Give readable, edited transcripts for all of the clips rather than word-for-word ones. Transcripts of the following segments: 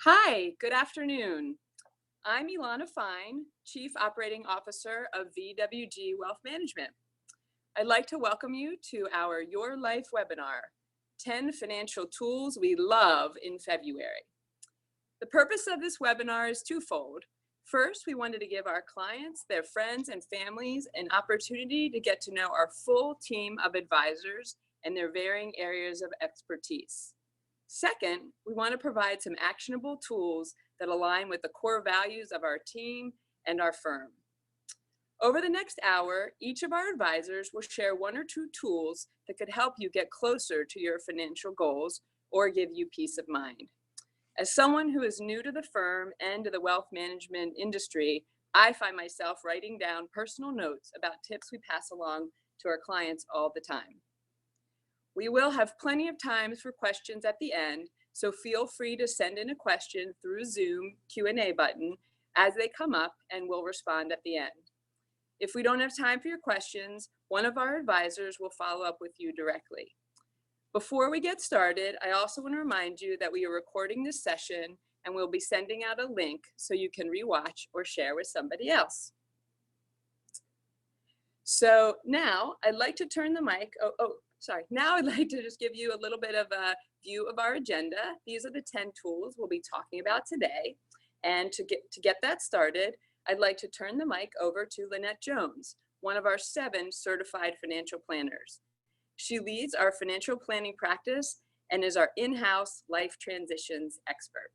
Hi, good afternoon. I'm Ilana Fine, Chief Operating Officer of VWG Wealth Management. I'd like to welcome you to our Your Life webinar, 10 Financial Tools We Love in February. The purpose of this webinar is twofold. First, we wanted to give our clients, their friends, and families an opportunity to get to know our full team of advisors and their varying areas of expertise. Second, we want to provide some actionable tools that align with the core values of our team and our firm. Over the next hour, each of our advisors will share one or two tools that could help you get closer to your financial goals or give you peace of mind. As someone who is new to the firm and to the wealth management industry, I find myself writing down personal notes about tips we pass along to our clients all the time. We will have plenty of time for questions at the end, so feel free to send in a question through Zoom Q&A button as they come up, and we'll respond at the end. If we don't have time for your questions, one of our advisors will follow up with you directly. Before we get started, I also want to remind you that we are recording this session and we'll be sending out a link so you can rewatch or share with somebody else. So now I'd like to turn the mic, Now I'd like to just give you a little bit of a view of our agenda. These are the 10 tools we'll be talking about today. And to get that started, I'd like to turn the mic over to Lynette Jones, one of our 7 certified financial planners. She leads our financial planning practice and is our in-house life transitions expert.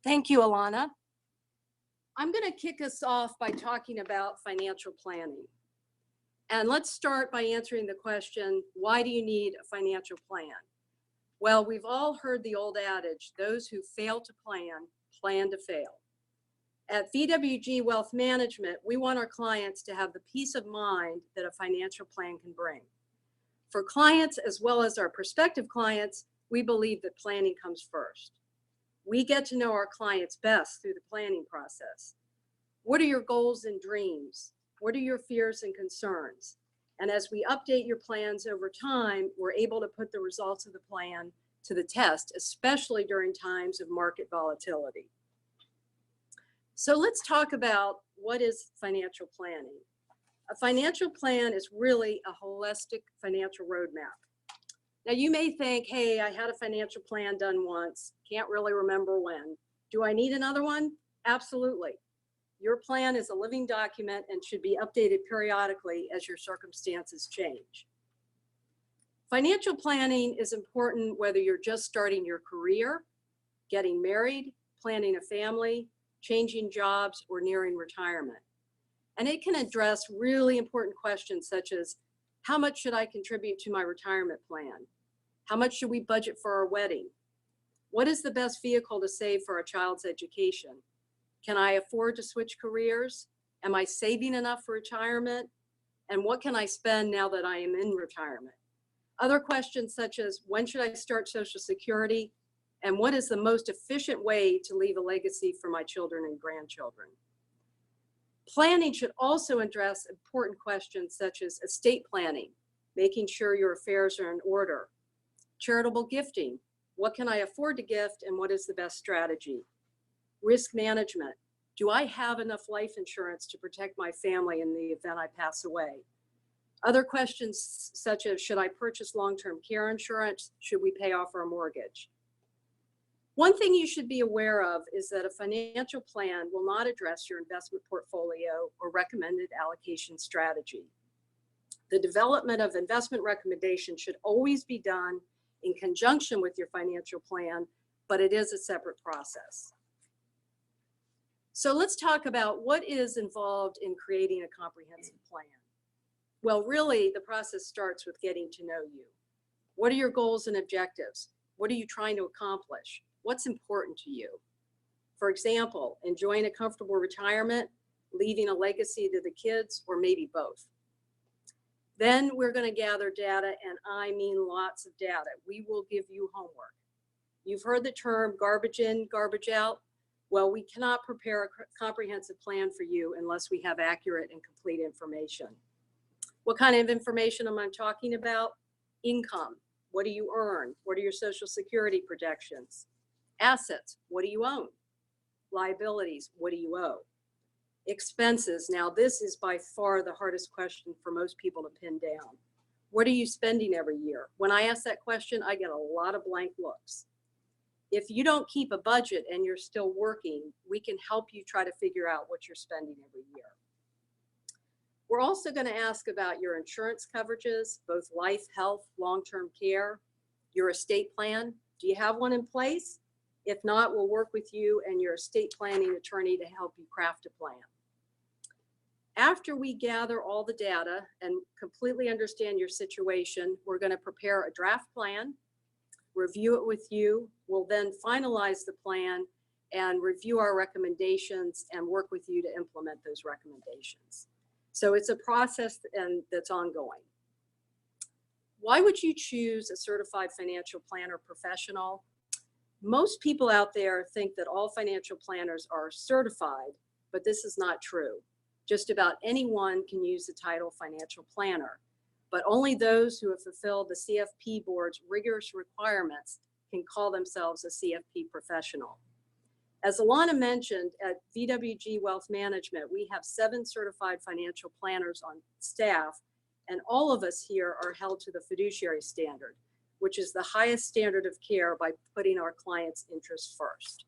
Thank you, Ilana. I'm going to kick us off by talking about financial planning. And let's start by answering the question, why do you need a financial plan? Well, we've all heard the old adage, those who fail to plan to fail. At VWG Wealth Management, we want our clients to have the peace of mind that a financial plan can bring. For clients as well as our prospective clients, we believe that planning comes first. We get to know our clients best through the planning process. What are your goals and dreams? What are your fears and concerns? And as we update your plans over time, we're able to put the results of the plan to the test, especially during times of market volatility. So let's talk about what is financial planning. A financial plan is really a holistic financial roadmap. Now you may think, hey, I had a financial plan done once, can't really remember when. Do I need another one? Absolutely. Your plan is a living document and should be updated periodically as your circumstances change. Financial planning is important whether you're just starting your career, getting married, planning a family, changing jobs, or nearing retirement. And it can address really important questions such as, how much should I contribute to my retirement plan? How much should we budget for our wedding? What is the best vehicle to save for a child's education? Can I afford to switch careers? Am I saving enough for retirement? And what can I spend now that I am in retirement? Other questions such as, when should I start Social Security? And what is the most efficient way to leave a legacy for my children and grandchildren? Planning should also address important questions such as estate planning, making sure your affairs are in order. Charitable gifting, what can I afford to gift and what is the best strategy? Risk management, do I have enough life insurance to protect my family in the event I pass away? Other questions such as, should I purchase long-term care insurance? Should we pay off our mortgage? One thing you should be aware of is that a financial plan will not address your investment portfolio or recommended allocation strategy. The development of investment recommendations should always be done in conjunction with your financial plan, but it is a separate process. So let's talk about what is involved in creating a comprehensive plan. Well, really, the process starts with getting to know you. What are your goals and objectives? What are you trying to accomplish? What's important to you? For example, enjoying a comfortable retirement, leaving a legacy to the kids, or maybe both. Then we're going to gather data, and I mean lots of data. We will give you homework. You've heard the term garbage in, garbage out. Well, we cannot prepare a comprehensive plan for you unless we have accurate and complete information. What kind of information am I talking about? Income, What do you earn? What are your Social Security projections? Assets, what do you own? Liabilities, what do you owe? Expenses, now this is by far the hardest question for most people to pin down. What are you spending every year? When I ask that question, I get a lot of blank looks. If you don't keep a budget and you're still working, we can help you try to figure out what you're spending every year. We're also going to ask about your insurance coverages, both life, health, long-term care, your estate plan. Do you have one in place? If not, we'll work with you and your estate planning attorney to help you craft a plan. After we gather all the data and completely understand your situation, we're going to prepare a draft plan, review it with you. We'll then finalize the plan and review our recommendations and work with you to implement those recommendations. So it's a process that's ongoing. Why would you choose a certified financial planner professional? Most people out there think that all financial planners are certified, but this is not true. Just about anyone can use the title financial planner, but only those who have fulfilled the CFP board's rigorous requirements can call themselves a CFP professional. As Alana mentioned, at VWG Wealth Management, we have 7 certified financial planners on staff, and all of us here are held to the fiduciary standard, which is the highest standard of care by putting our clients' interests first.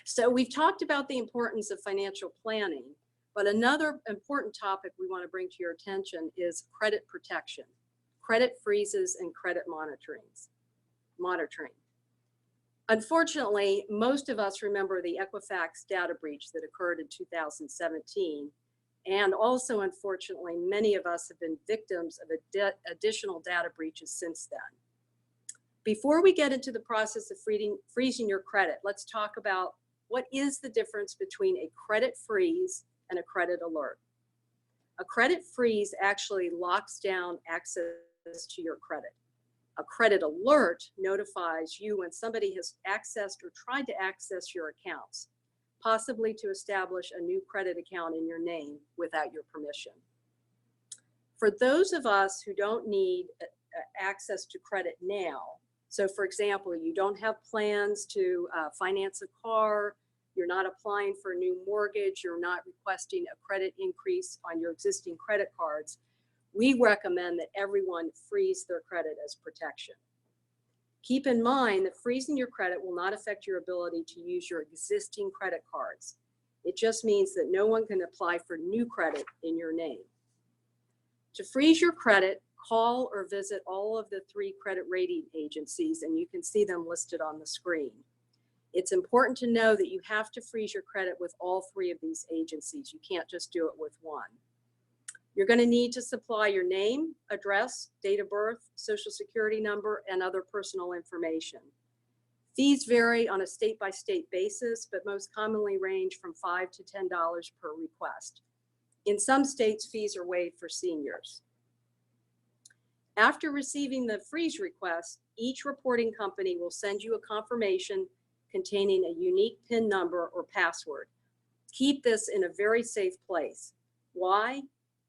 So we've talked about the importance of financial planning, but another important topic we want to bring to your attention is credit protection, credit freezes, and credit monitoring. Unfortunately, most of us remember the Equifax data breach that occurred in 2017. And also, unfortunately, many of us have been victims of additional data breaches since then. Before we get into the process of freezing your credit, let's talk about what is the difference between a credit freeze and a credit alert. A credit freeze actually locks down access to your credit. A credit alert notifies you when somebody has accessed or tried to access your accounts, possibly to establish a new credit account in your name without your permission. For those of us who don't need access to credit now, so for example, you don't have plans to finance a car, you're not applying for a new mortgage, you're not requesting a credit increase on your existing credit cards, we recommend that everyone freeze their credit as protection. Keep in mind that freezing your credit will not affect your ability to use your existing credit cards. It just means that no one can apply for new credit in your name. To freeze your credit, call or visit all of the 3 credit rating agencies, and you can see them listed on the screen. It's important to know that you have to freeze your credit with all 3 of these agencies. You can't just do it with one. You're going to need to supply your name, address, date of birth, social security number, and other personal information. Fees vary on a state-by-state basis, but most commonly range from $5 to $10 per request. In some states, fees are waived for seniors. After receiving the freeze request, each reporting company will send you a confirmation containing a unique PIN number or password. Keep this in a very safe place. Why?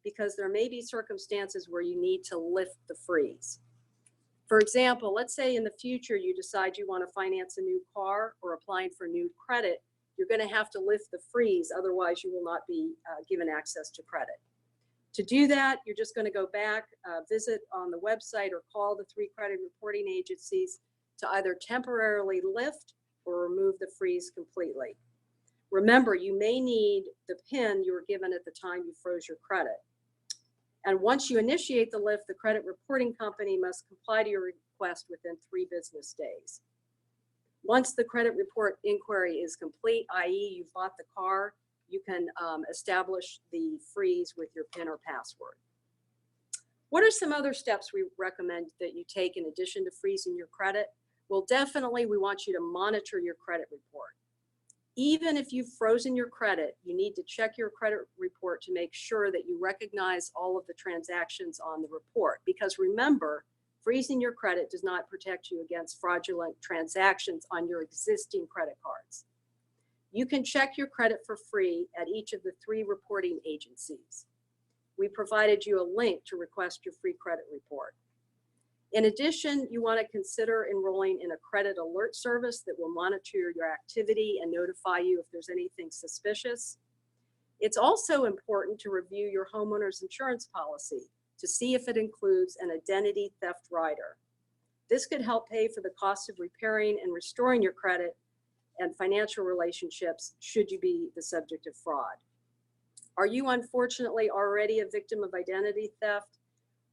Because there may be circumstances where you need to lift the freeze. For example, let's say in the future you decide you want to finance a new car or applying for new credit, you're going to have to lift the freeze, otherwise you will not be given access to credit. To do that, you're just going to go back, visit on the website or call the 3 credit reporting agencies to either temporarily lift or remove the freeze completely. Remember, you may need the PIN you were given at the time you froze your credit. And once you initiate the lift, the credit reporting company must comply to your request within 3 business days. Once the credit report inquiry is complete, i.e. you've bought the car, you can establish the freeze with your PIN or password. What are some other steps we recommend that you take in addition to freezing your credit? Well, definitely we want you to monitor your credit report. Even if you've frozen your credit, you need to check your credit report to make sure that you recognize all of the transactions on the report. Because remember, freezing your credit does not protect you against fraudulent transactions on your existing credit cards. You can check your credit for free at each of the 3 reporting agencies. We provided you a link to request your free credit report. In addition, you want to consider enrolling in a credit alert service that will monitor your activity and notify you if there's anything suspicious. It's also important to review your homeowner's insurance policy to see if it includes an identity theft rider. This could help pay for the cost of repairing and restoring your credit and financial relationships should you be the subject of fraud. Are you unfortunately already a victim of identity theft?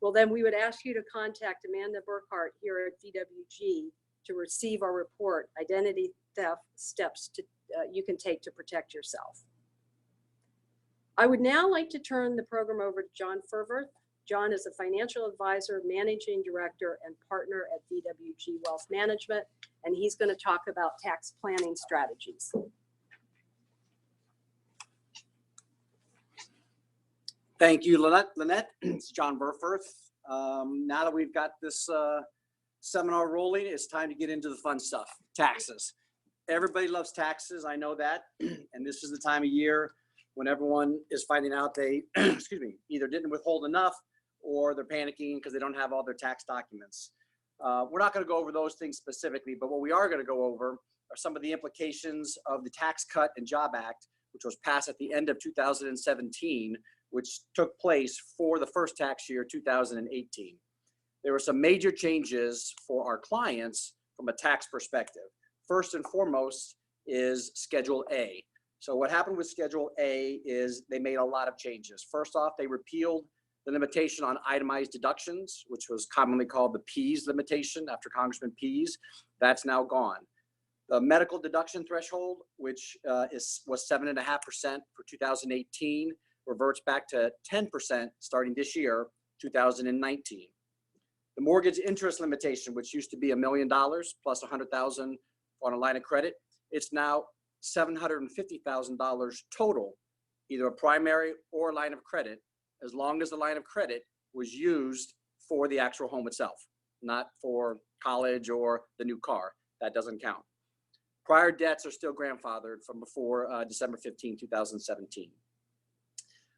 Well, then we would ask you to contact Amanda Burkhart here at VWG to receive our report, Identity Theft Steps you can take to protect yourself. I would now like to turn the program over to John Ferverth. John is a financial advisor, managing director, and partner at VWG Wealth Management, and he's going to talk about tax planning strategies. Thank you, Lynette. It's John Burkhart. Now that we've got this seminar rolling, it's time to get into the fun stuff, taxes. Everybody loves taxes, I know that. And this is the time of year when everyone is finding out they, excuse me, either didn't withhold enough or they're panicking because they don't have all their tax documents. We're not going to go over those things specifically, but what we are going to go over are some of the implications of the Tax Cut and Job Act, which was passed at the end of 2017, which took place for the first tax year, 2018. There were some major changes for our clients from a tax perspective. First and foremost is Schedule A. So what happened with Schedule A is they made a lot of changes. First off, they repealed the limitation on itemized deductions, which was commonly called the Pease limitation after Congressman Pease. That's now gone. The medical deduction threshold, which was 7.5% for 2018, reverts back to 10% starting this year, 2019. The mortgage interest limitation, which used to be $1 million plus $100,000 on a line of credit, it's now $750,000 total, either a primary or a line of credit, as long as the line of credit was used for the actual home itself, not for college or the new car. That doesn't count. Prior debts are still grandfathered from before December 15, 2017.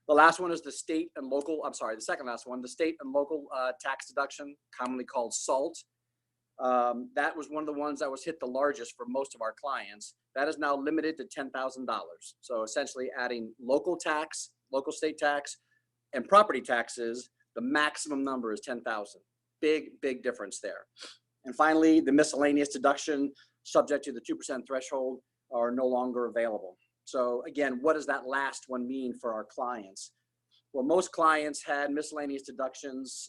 The last one is the state and local, I'm sorry, the second last one, the state and local tax deduction, commonly called SALT. That was one of the ones that was hit the largest for most of our clients. That is now limited to $10,000. So essentially adding local tax, local state tax, and property taxes, the maximum number is 10,000. Big, big difference there. And finally, the miscellaneous deduction subject to the 2% threshold are no longer available. So again, what does that last one mean for our clients? Well, most clients had miscellaneous deductions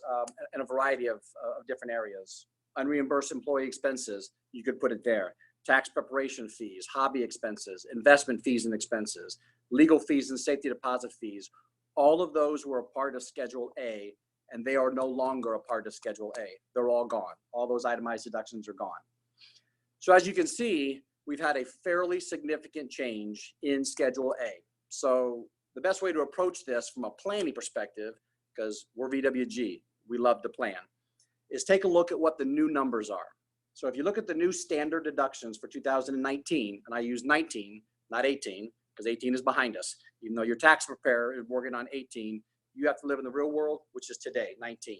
in a variety of different areas. Unreimbursed employee expenses, you could put it there. Tax preparation fees, hobby expenses, investment fees and expenses, legal fees and safety deposit fees. All of those were a part of Schedule A, and they are no longer a part of Schedule A. They're all gone. All those itemized deductions are gone. So as you can see, we've had a fairly significant change in Schedule A. So the best way to approach this from a planning perspective, because we're VWG, we love to plan, is take a look at what the new numbers are. So if you look at the new standard deductions for 2019, and I use 19, not 18, because 18 is behind us. Even though your tax preparer is working on 18, you have to live in the real world, which is today, 19.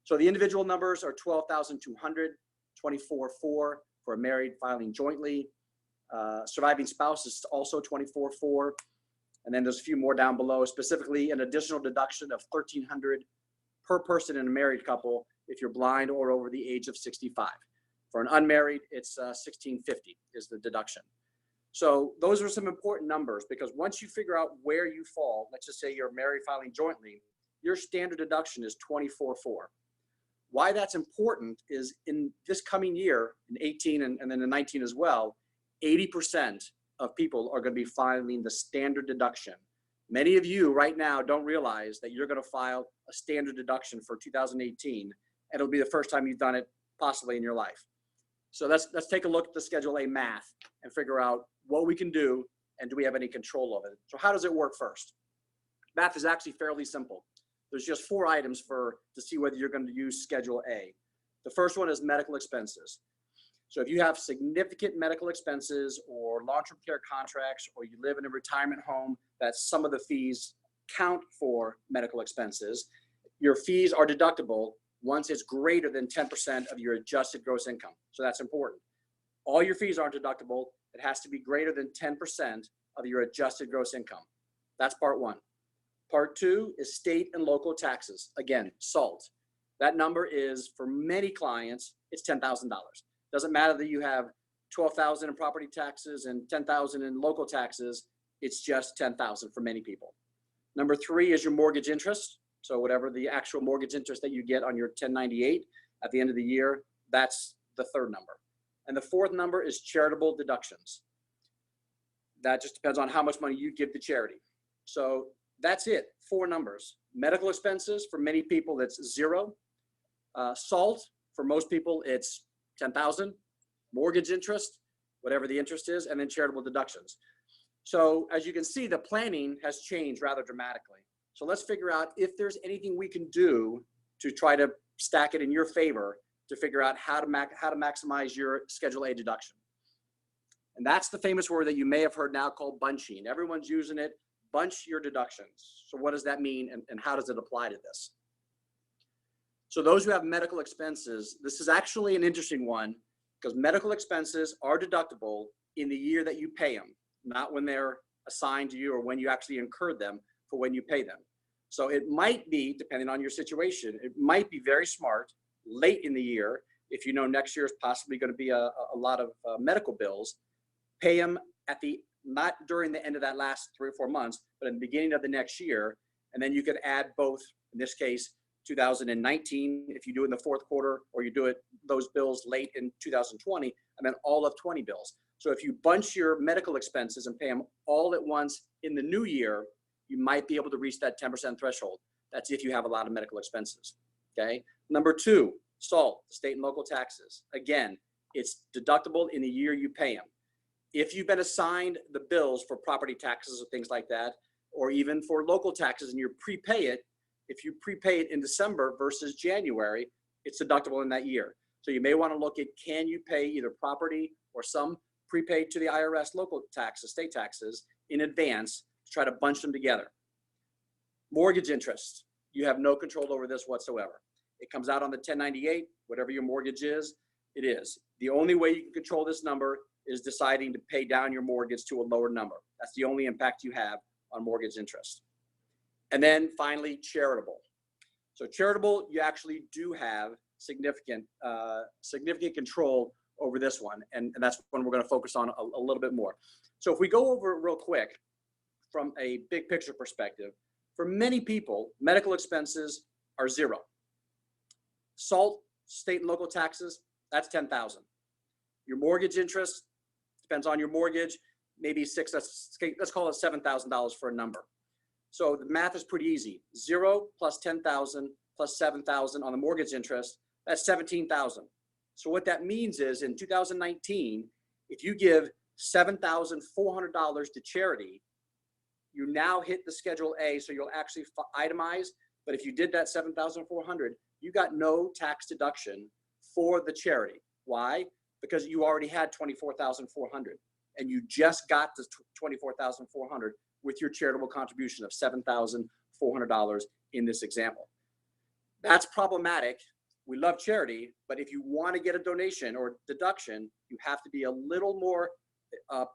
So the individual numbers are 12,200, 24,400 for a married filing jointly. Surviving spouse is also 24,400. And then there's a few more down below, specifically an additional deduction of 1,300 per person in a married couple if you're blind or over the age of 65. For an unmarried, it's 1,650 is the deduction. So those are some important numbers, because once you figure out where you fall, let's just say you're married filing jointly, your standard deduction is 24,400. Why that's important is in this coming year, in 18 and then in 19 as well, 80% of people are going to be filing the standard deduction. Many of you right now don't realize that you're going to file a standard deduction for 2018, and it'll be the first time you've done it possibly in your life. So let's take a look at the Schedule A math and figure out what we can do, and do we have any control of it. So how does it work first? Math is actually fairly simple. There's just 4 items to see whether you're going to use Schedule A. The first one is medical expenses. So if you have significant medical expenses or long-term care contracts, or you live in a retirement home that some of the fees count for medical expenses, your fees are deductible once it's greater than 10% of your adjusted gross income. So that's important. All your fees aren't deductible. It has to be greater than 10% of your adjusted gross income. That's part one. Part two is state and local taxes. Again, SALT. That number is, for many clients, it's $10,000. Doesn't matter that you have $12,000 in property taxes and $10,000 in local taxes. It's just $10,000 for many people. Number three is your mortgage interest. So whatever the actual mortgage interest that you get on your 1098 at the end of the year, that's the third number. And the fourth number is charitable deductions. That just depends on how much money you give to charity. So that's it, 4 numbers. Medical expenses, for many people, it's 0. SALT, for most people, it's 10,000. Mortgage interest, whatever the interest is, and then charitable deductions. So as you can see, the planning has changed rather dramatically. So let's figure out if there's anything we can do to try to stack it in your favor to figure out how to maximize your Schedule A deduction. And that's the famous word that you may have heard now called bunching. Everyone's using it. Bunch your deductions. So what does that mean, and how does it apply to this? So those who have medical expenses, this is actually an interesting one because medical expenses are deductible in the year that you pay them, not when they're assigned to you or when you actually incurred them for when you pay them. So it might be, depending on your situation, it might be very smart late in the year, if you know next year is possibly going to be a lot of medical bills, pay them at the, not during the end of that last 3 or 4 months, but in the beginning of the next year. And then you could add both, in this case, 2019, if you do it in the fourth quarter, or you do it, those bills late in 2020, and then all of 20 bills. So if you bunch your medical expenses and pay them all at once in the new year, you might be able to reach that 10% threshold. That's if you have a lot of medical expenses, okay? Number 2, SALT, state and local taxes. Again, it's deductible in the year you pay them. If you've been assigned the bills for property taxes or things like that, or even for local taxes and you prepay it, if you prepay it in December versus January, it's deductible in that year. So you may want to look at, can you pay either property or some prepaid to the IRS local taxes, state taxes in advance to try to bunch them together. Mortgage interest, you have no control over this whatsoever. It comes out on the 1098, whatever your mortgage is, it is. The only way you can control this number is deciding to pay down your mortgage to a lower number. That's the only impact you have on mortgage interest. And then finally, charitable. So charitable, you actually do have significant control over this one. And that's one we're going to focus on a little bit more. So if we go over it real quick from a big picture perspective, for many people, medical expenses are 0. SALT, state and local taxes, that's 10,000. Your mortgage interest, depends on your mortgage, maybe let's call it $7,000 for a number. So the math is pretty easy. 0 plus 10,000 plus 7,000 on the mortgage interest, that's 17,000. So what that means is in 2019, if you give $7,400 to charity, you now hit the Schedule A, so you'll actually itemize. But if you did that $7,400, you got no tax deduction for the charity. Why? Because you already had $24,400, and you just got the $24,400 with your charitable contribution of $7,400 in this example. That's problematic. We love charity, but if you want to get a donation or deduction, you have to be a little more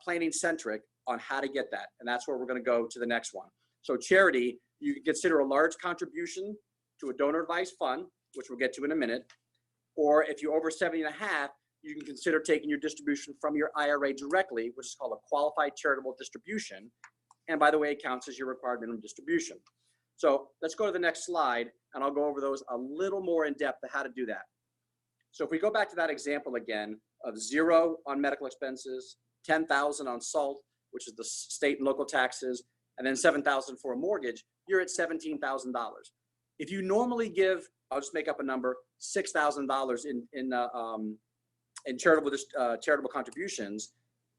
planning centric on how to get that. And that's where we're going to go to the next one. So charity, you can consider a large contribution to a donor advised fund, which we'll get to in a minute. Or if you're over 70.5, you can consider taking your distribution from your IRA directly, which is called a qualified charitable distribution. And by the way, it counts as your required minimum distribution. So let's go to the next slide, and I'll go over those a little more in depth of how to do that. So if we go back to that example again of 0 on medical expenses, 10,000 on SALT, which is the state and local taxes, and then 7,000 for a mortgage, you're at $17,000. If you normally give, I'll just make up a number, $6,000 in charitable contributions,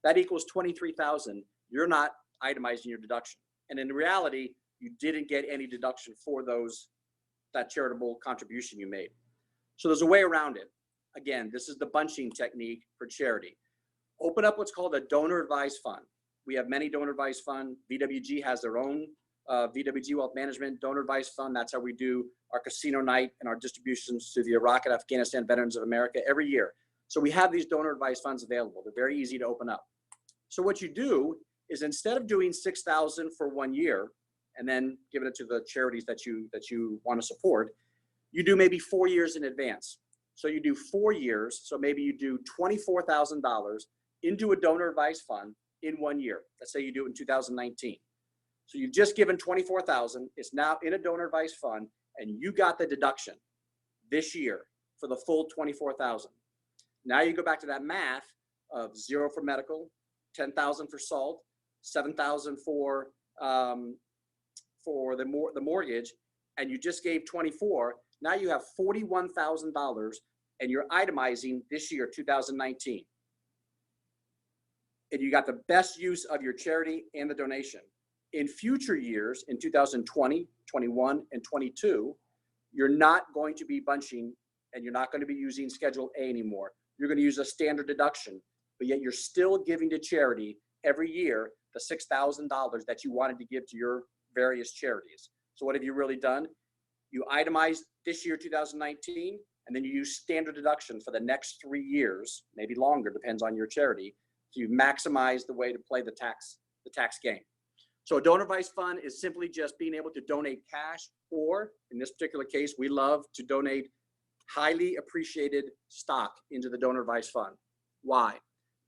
that equals $23,000. You're not itemizing your deduction. And in reality, you didn't get any deduction for that charitable contribution you made. So there's a way around it. Again, this is the bunching technique for charity. Open up what's called a donor advised fund. We have many donor advised funds. VWG has their own VWG Wealth Management Donor Advice Fund. That's how we do our casino night and our distributions to the Iraq and Afghanistan Veterans of America every year. So we have these donor advice funds available. They're very easy to open up. So what you do is, instead of doing $6,000 for 1 year and then giving it to the charities that you want to support, you do maybe 4 years in advance. So you do 4 years. So maybe you do $24,000 into a donor advice fund in 1 year. Let's say you do it in 2019. So you've just given $24,000. It's now in a donor advice fund, and you got the deduction this year for the full $24,000. Now you go back to that math of 0 for medical, $10,000 for SALT, $7,000 for the mortgage, and you just gave 24. Now you have $41,000, and you're itemizing this year, 2019. And you got the best use of your charity and the donation. In future years, in 2020, 21, and 22, you're not going to be bunching, and you're not going to be using Schedule A anymore. You're going to use a standard deduction, but yet you're still giving to charity every year the $6,000 that you wanted to give to your various charities. So what have you really done? You itemize this year, 2019, and then you use standard deduction for the next 3 years, maybe longer, depends on your charity. So you maximize the way to play the tax game. So a donor advice fund is simply just being able to donate cash, or in this particular case, we love to donate highly appreciated stock into the donor advice fund. Why?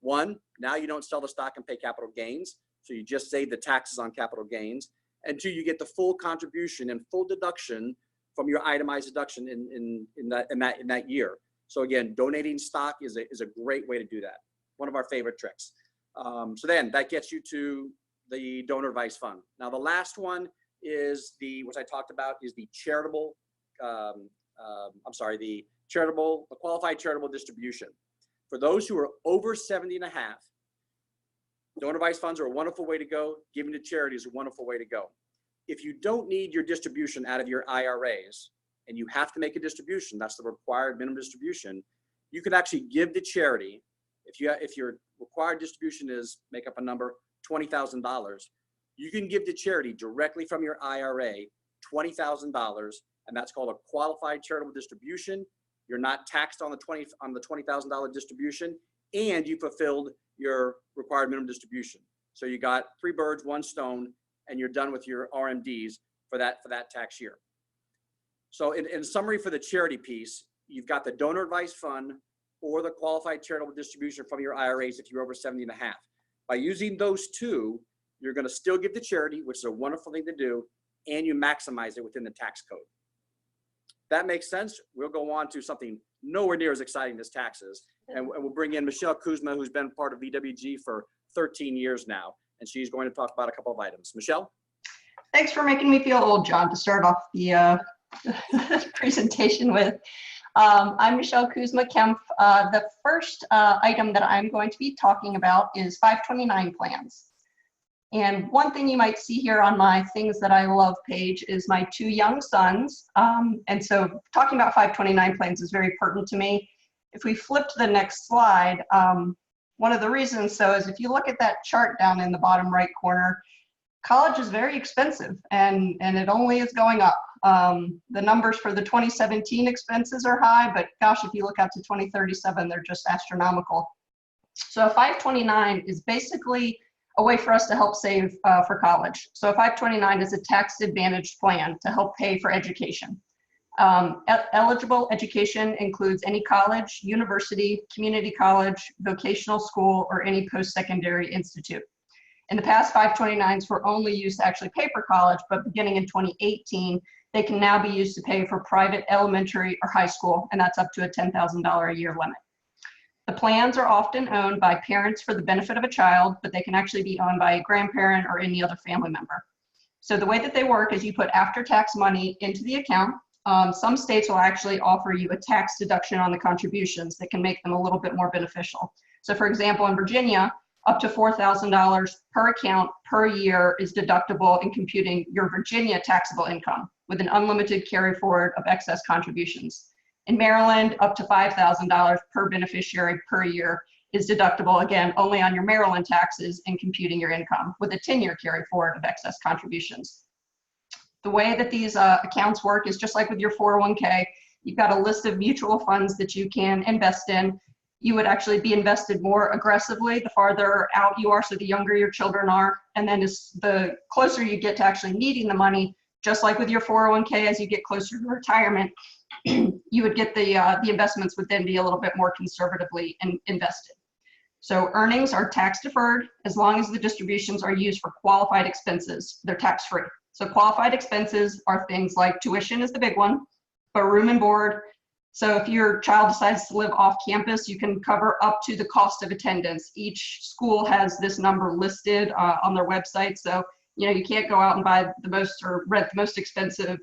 One, now you don't sell the stock and pay capital gains, so you just save the taxes on capital gains. And two, you get the full contribution and full deduction from your itemized deduction in that year. So again, donating stock is a great way to do that. One of our favorite tricks. So then that gets you to the donor advice fund. Now the last one is which I talked about, is the charitable, the qualified charitable distribution. For those who are over 70 and a half, donor advice funds are a wonderful way to go. Giving to charity is a wonderful way to go. If you don't need your distribution out of your IRAs, and you have to make a distribution, that's the required minimum distribution, you can actually give to charity. If your required distribution is, make up a number, $20,000, you can give to charity directly from your IRA $20,000, and that's called a qualified charitable distribution. You're not taxed on the $20,000 distribution, and you fulfilled your required minimum distribution. So you got 3 birds, 1 stone, and you're done with your RMDs for that tax year. So in summary, for the charity piece, you've got the donor advice fund or the qualified charitable distribution from your IRAs if you're over 70 and a half. By using those two, you're going to still give to charity, which is a wonderful thing to do, and you maximize it within the tax code. That makes sense. We'll go on to something nowhere near as exciting as taxes, and we'll bring in Michelle Kuzma, who's been part of VWG for 13 years now, and she's going to talk about a couple of items. Michelle? Thanks for making me feel old, John, to start off the presentation with. I'm Michelle Kuzma-Kempf. The first item that I'm going to be talking about is 529 plans. And one thing you might see here on my things that I love page is my 2 young sons. And so talking about 529 plans is very pertinent to me. If we flip to the next slide, one of the reasons so is if you look at that chart down in the bottom right corner, college is very expensive and it only is going up. The numbers for the 2017 expenses are high, but gosh, if you look out to 2037, they're just astronomical. So 529 is basically a way for us to help save for college. So 529 is a tax advantaged plan to help pay for education. Eligible education includes any college, university, community college, vocational school, or any post-secondary institute. In the past, 529s were only used to actually pay for college, but beginning in 2018, they can now be used to pay for private elementary or high school, and that's up to a $10,000 a year limit. The plans are often owned by parents for the benefit of a child, but they can actually be owned by a grandparent or any other family member. So the way that they work is you put after-tax money into the account. Some states will actually offer you a tax deduction on the contributions that can make them a little bit more beneficial. So for example, in Virginia, up to $4,000 per account per year is deductible in computing your Virginia taxable income with an unlimited carry forward of excess contributions. In Maryland, up to $5,000 per beneficiary per year is deductible, again, only on your Maryland taxes and computing your income with a 10-year carry forward of excess contributions. The way that these accounts work is just like with your 401k. You've got a list of mutual funds that you can invest in. You would actually be invested more aggressively the farther out you are, so the younger your children are. And then as the closer you get to actually needing the money, just like with your 401k, as you get closer to retirement, you would get the investments would then be a little bit more conservatively invested. So earnings are tax deferred as long as the distributions are used for qualified expenses. They're tax free. So qualified expenses are things like tuition is the big one, but room and board. So if your child decides to live off campus, you can cover up to the cost of attendance. Each school has this number listed on their website. So, you know, you can't go out and buy the most or rent the most expensive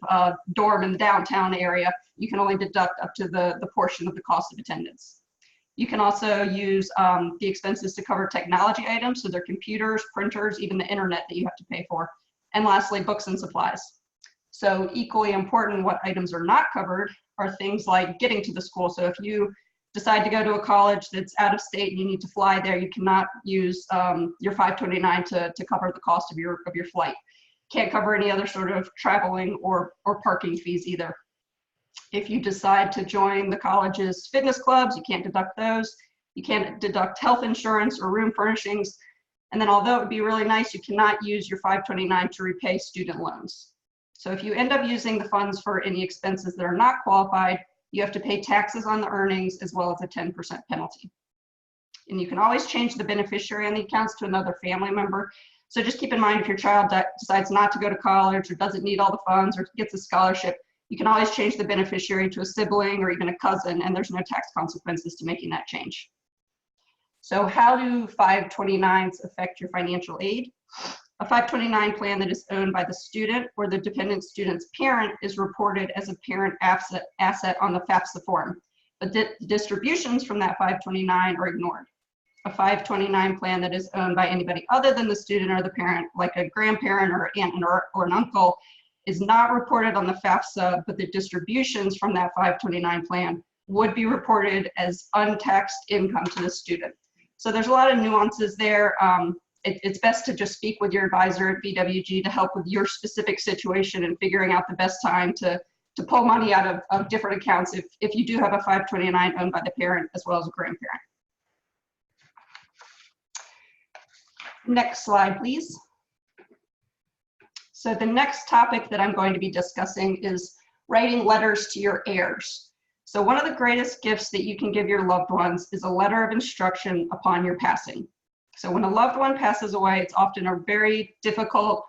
dorm in the downtown area. You can only deduct up to the portion of the cost of attendance. You can also use the expenses to cover technology items. So they're computers, printers, even the internet that you have to pay for. And lastly, books and supplies. So equally important, what items are not covered are things like getting to the school. So if you decide to go to a college that's out of state and you need to fly there, you cannot use your 529 to cover the cost of your flight. Can't cover any other sort of traveling or parking fees either. If you decide to join the college's fitness clubs, you can't deduct those. You can't deduct health insurance or room furnishings. And then although it would be really nice, you cannot use your 529 to repay student loans. So if you end up using the funds for any expenses that are not qualified, you have to pay taxes on the earnings as well as a 10% penalty. And you can always change the beneficiary on the accounts to another family member. So just keep in mind if your child decides not to go to college or doesn't need all the funds or gets a scholarship, you can always change the beneficiary to a sibling or even a cousin, and there's no tax consequences to making that change. So how do 529s affect your financial aid? A 529 plan that is owned by the student or the dependent student's parent is reported as a parent asset on the FAFSA form, but distributions from that 529 are ignored. A 529 plan that is owned by anybody other than the student or the parent, like a grandparent or aunt or an uncle, is not reported on the FAFSA, but the distributions from that 529 plan would be reported as untaxed income to the student. So there's a lot of nuances there. It's best to just speak with your advisor at VWG to help with your specific situation and figuring out the best time to pull money out of different accounts if you do have a 529 owned by the parent as well as a grandparent. Next slide, please. So the next topic that I'm going to be discussing is writing letters to your heirs. So one of the greatest gifts that you can give your loved ones is a letter of instruction upon your passing. So when a loved one passes away, it's often a very difficult,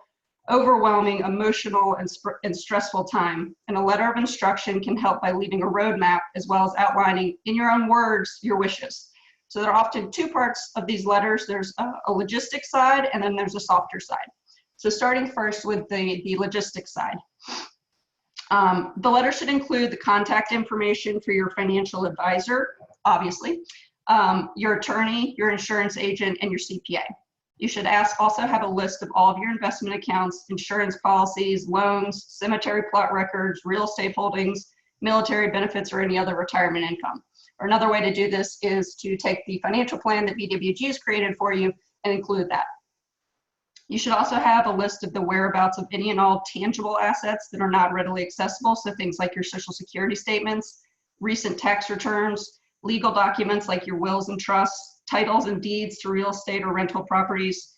overwhelming, emotional, and stressful time. And a letter of instruction can help by leaving a roadmap as well as outlining in your own words your wishes. So there are often two parts of these letters. There's a logistics side and then there's a softer side. So starting first with the logistics side. The letter should include the contact information for your financial advisor, obviously, your attorney, your insurance agent, and your CPA. You should also have a list of all of your investment accounts, insurance policies, loans, cemetery plot records, real estate holdings, military benefits, or any other retirement income. Or another way to do this is to take the financial plan that VWG has created for you and include that. You should also have a list of the whereabouts of any and all tangible assets that are not readily accessible. So things like your Social Security statements, recent tax returns, legal documents like your wills and trusts, titles and deeds to real estate or rental properties,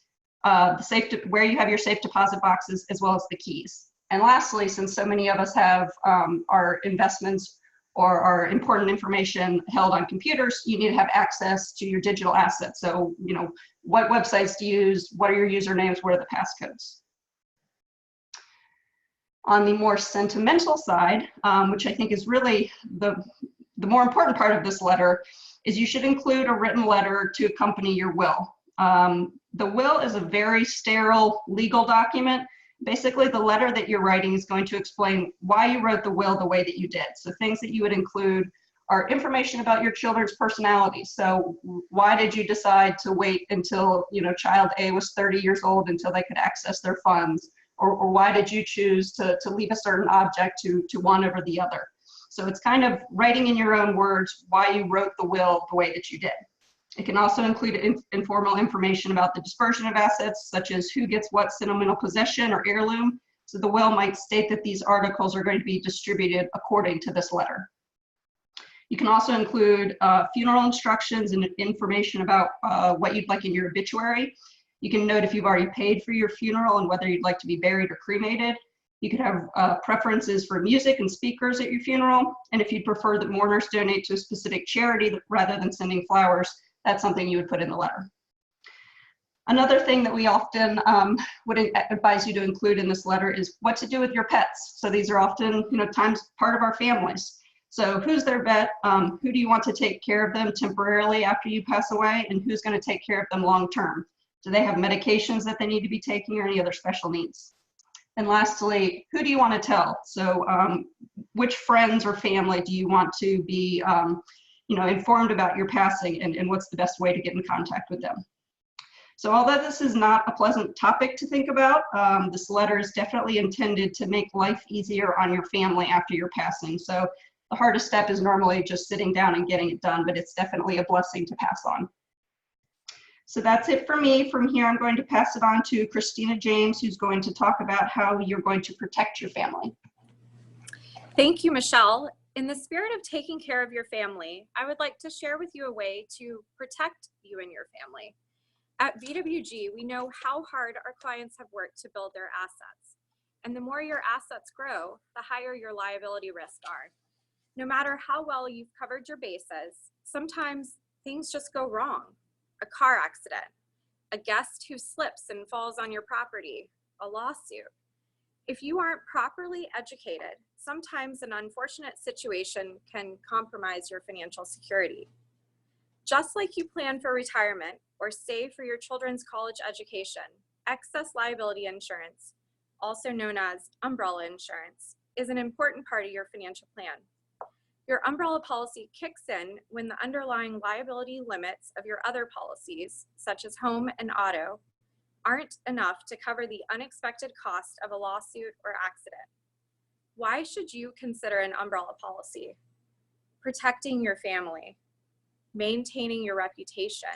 where you have your safe deposit boxes, as well as the keys. And lastly, since so many of us have our investments or our important information held on computers, you need to have access to your digital assets. So, you know, what websites to use, what are your usernames, what are the passcodes? On the more sentimental side, which I think is really the more important part of this letter, is you should include a written letter to accompany your will. The will is a very sterile legal document. Basically, the letter that you're writing is going to explain why you wrote the will the way that you did. So things that you would include are information about your children's personalities. So why did you decide to wait until, you know, child A was 30 years old until they could access their funds? Or why did you choose to leave a certain object to one over the other? So it's kind of writing in your own words why you wrote the will the way that you did. It can also include informal information about the dispersion of assets, such as who gets what sentimental possession or heirloom. So the will might state that these articles are going to be distributed according to this letter. You can also include funeral instructions and information about what you'd like in your obituary. You can note if you've already paid for your funeral and whether you'd like to be buried or cremated. You could have preferences for music and speakers at your funeral. And if you'd prefer that mourners donate to a specific charity rather than sending flowers, that's something you would put in the letter. Another thing that we often would advise you to include in this letter is what to do with your pets. So these are often, times part of our families. So who's their vet? Who do you want to take care of them temporarily after you pass away? And who's going to take care of them long term? Do they have medications that they need to be taking or any other special needs? And lastly, who do you want to tell? So which friends or family do you want to be informed about your passing, and what's the best way to get in contact with them? So although this is not a pleasant topic to think about, this letter is definitely intended to make life easier on your family after your passing. So the hardest step is normally just sitting down and getting it done, but it's definitely a blessing to pass on. So that's it for me. From here, I'm going to pass it on to Christina James, who's going to talk about how you're going to protect your family. Thank you, Michelle. In the spirit of taking care of your family, I would like to share with you a way to protect you and your family. At VWG, we know how hard our clients have worked to build their assets. And the more your assets grow, the higher your liability risks are. No matter how well you've covered your bases, sometimes things just go wrong. A car accident, a guest who slips and falls on your property, a lawsuit. If you aren't properly educated, sometimes an unfortunate situation can compromise your financial security. Just like you plan for retirement or save for your children's college education, excess liability insurance, also known as umbrella insurance, is an important part of your financial plan. Your umbrella policy kicks in when the underlying liability limits of your other policies, such as home and auto, aren't enough to cover the unexpected cost of a lawsuit or accident. Why should you consider an umbrella policy? Protecting your family, maintaining your reputation,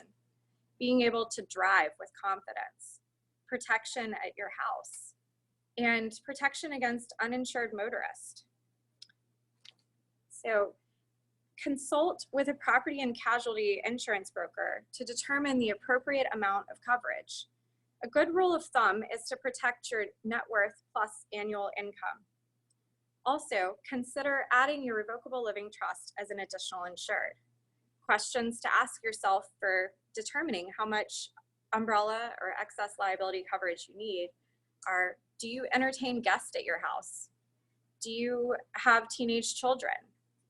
being able to drive with confidence, protection at your house, and protection against uninsured motorists. So consult with a property and casualty insurance broker to determine the appropriate amount of coverage. A good rule of thumb is to protect your net worth plus annual income. Also, consider adding your revocable living trust as an additional insured. Questions to ask yourself for determining how much umbrella or excess liability coverage you need are, do you entertain guests at your house? Do you have teenage children?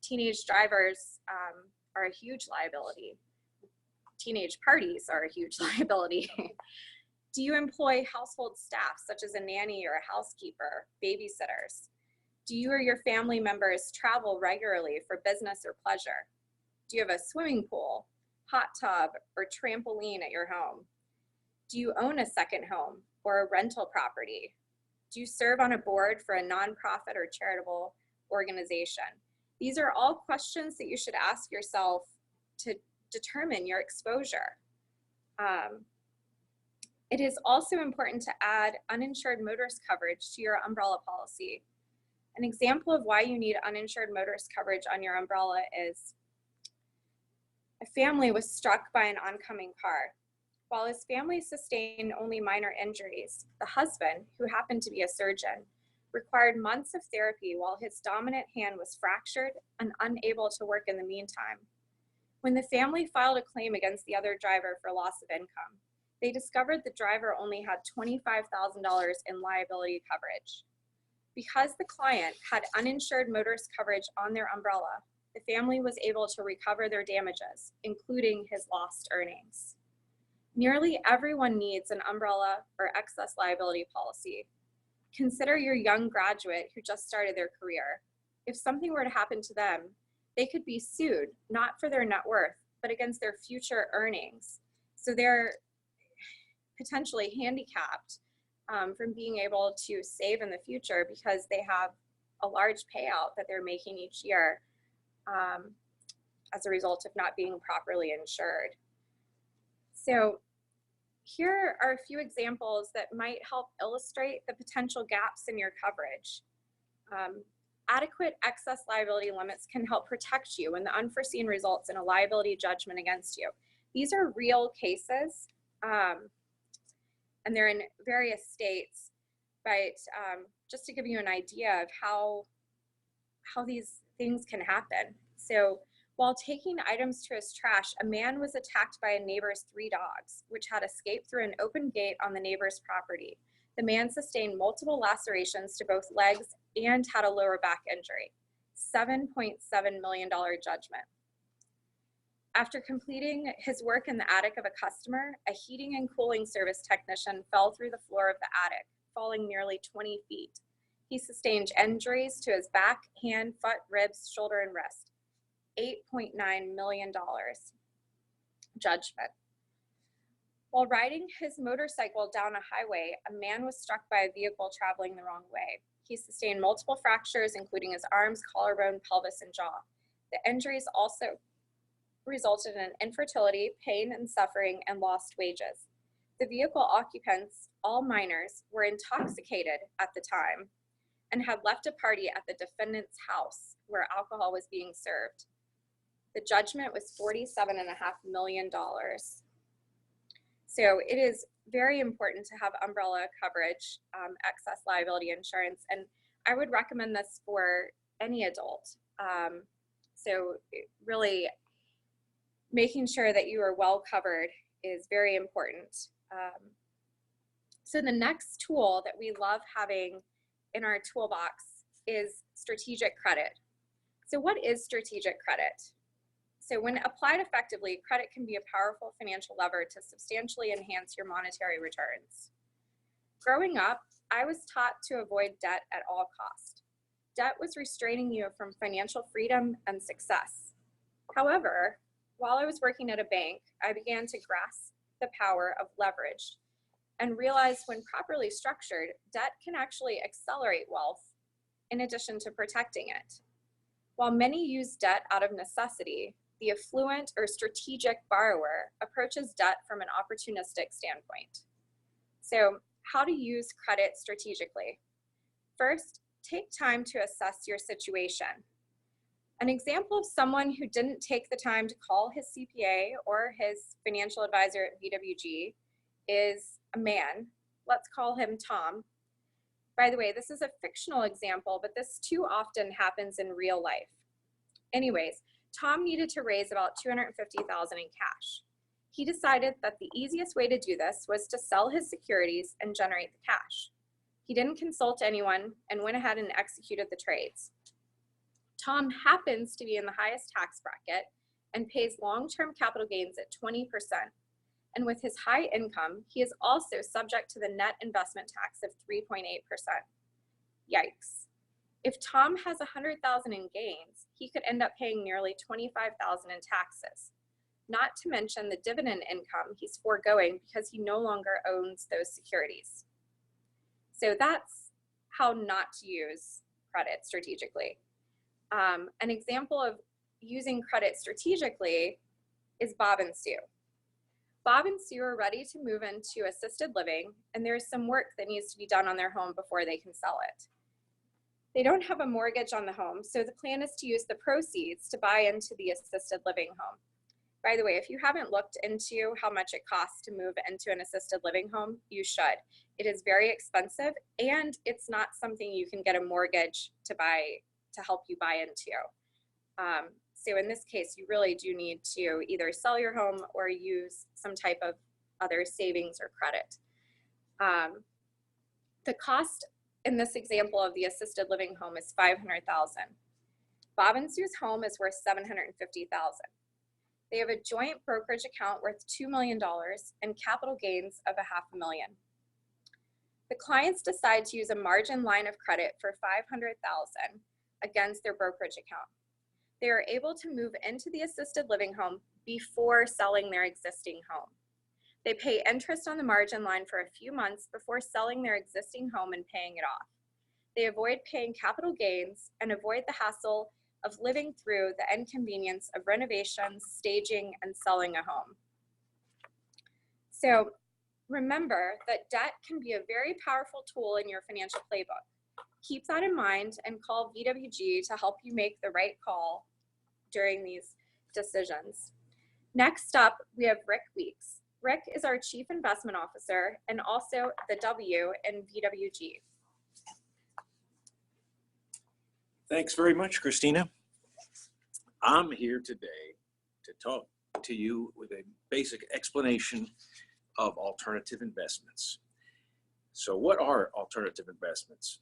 Teenage drivers are a huge liability. Teenage parties are a huge liability. Do you employ household staff such as a nanny or a housekeeper, babysitters? Do you or your family members travel regularly for business or pleasure? Do you have a swimming pool, hot tub, or trampoline at your home? Do you own a second home or a rental property? Do you serve on a board for a nonprofit or charitable organization? These are all questions that you should ask yourself to determine your exposure. It is also important to add uninsured motorist coverage to your umbrella policy. An example of why you need uninsured motorist coverage on your umbrella is a family was struck by an oncoming car. While his family sustained only minor injuries, the husband, who happened to be a surgeon, required months of therapy while his dominant hand was fractured and unable to work in the meantime. When the family filed a claim against the other driver for loss of income, they discovered the driver only had $25,000 in liability coverage. Because the client had uninsured motorist coverage on their umbrella, the family was able to recover their damages, including his lost earnings. Nearly everyone needs an umbrella or excess liability policy. Consider your young graduate who just started their career. If something were to happen to them, they could be sued, not for their net worth, but against their future earnings. So they're potentially handicapped from being able to save in the future because they have a large payout that they're making each year as a result of not being properly insured. So here are a few examples that might help illustrate the potential gaps in your coverage. Adequate excess liability limits can help protect you when the unforeseen results in a liability judgment against you. These are real cases, and they're in various states, but just to give you an idea of how these things can happen. So while taking items to his trash, a man was attacked by a neighbor's 3 dogs, which had escaped through an open gate on the neighbor's property. The man sustained multiple lacerations to both legs and had a lower back injury. $7.7 million judgment. After completing his work in the attic of a customer, a heating and cooling service technician fell through the floor of the attic, falling nearly 20 feet. He sustained injuries to his back, hand, foot, ribs, shoulder, and wrist. $8.9 million judgment. While riding his motorcycle down a highway, a man was struck by a vehicle traveling the wrong way. He sustained multiple fractures, including his arms, collarbone, pelvis, and jaw. The injuries also resulted in infertility, pain and suffering, and lost wages. The vehicle occupants, all minors, were intoxicated at the time and had left a party at the defendant's house where alcohol was being served. The judgment was $47.5 million. So it is very important to have umbrella coverage, excess liability insurance, and I would recommend this for any adult. So really making sure that you are well covered is very important. So the next tool that we love having in our toolbox is strategic credit. So what is strategic credit? So when applied effectively, credit can be a powerful financial lever to substantially enhance your monetary returns. Growing up, I was taught to avoid debt at all costs. Debt was restraining you from financial freedom and success. However, while I was working at a bank, I began to grasp the power of leverage and realized when properly structured, debt can actually accelerate wealth in addition to protecting it. While many use debt out of necessity, the affluent or strategic borrower approaches debt from an opportunistic standpoint. So, how to use credit strategically? First, take time to assess your situation. An example of someone who didn't take the time to call his CPA or his financial advisor at VWG is a man. Let's call him Tom. By the way, this is a fictional example, but this too often happens in real life. Anyways, Tom needed to raise about $250,000 in cash. He decided that the easiest way to do this was to sell his securities and generate the cash. He didn't consult anyone and went ahead and executed the trades. Tom happens to be in the highest tax bracket and pays long-term capital gains at 20%. And with his high income, he is also subject to the net investment tax of 3.8%. Yikes. If Tom has $100,000 in gains, he could end up paying nearly $25,000 in taxes, not to mention the dividend income he's foregoing because he no longer owns those securities. So that's how not to use credit strategically. An example of using credit strategically is Bob and Sue. Bob and Sue are ready to move into assisted living, and there's some work that needs to be done on their home before they can sell it. They don't have a mortgage on the home, so the plan is to use the proceeds to buy into the assisted living home. By the way, if you haven't looked into how much it costs to move into an assisted living home, you should. It is very expensive, and it's not something you can get a mortgage to help you buy into. So in this case, you really do need to either sell your home or use some type of other savings or credit. The cost in this example of the assisted living home is $500,000. Bob and Sue's home is worth $750,000. They have a joint brokerage account worth $2 million and capital gains of $500,000. The clients decide to use a margin line of credit for $500,000 against their brokerage account. They are able to move into the assisted living home before selling their existing home. They pay interest on the margin line for a few months before selling their existing home and paying it off. They avoid paying capital gains and avoid the hassle of living through the inconvenience of renovations, staging, and selling a home. So Remember that debt can be a very powerful tool in your financial playbook. Keep that in mind and call VWG to help you make the right call during these decisions. Next up, we have Rick Weeks. Rick is our Chief Investment Officer and also the W in VWG. Thanks very much, Christina. I'm here today to talk to you with a basic explanation of alternative investments. So what are alternative investments?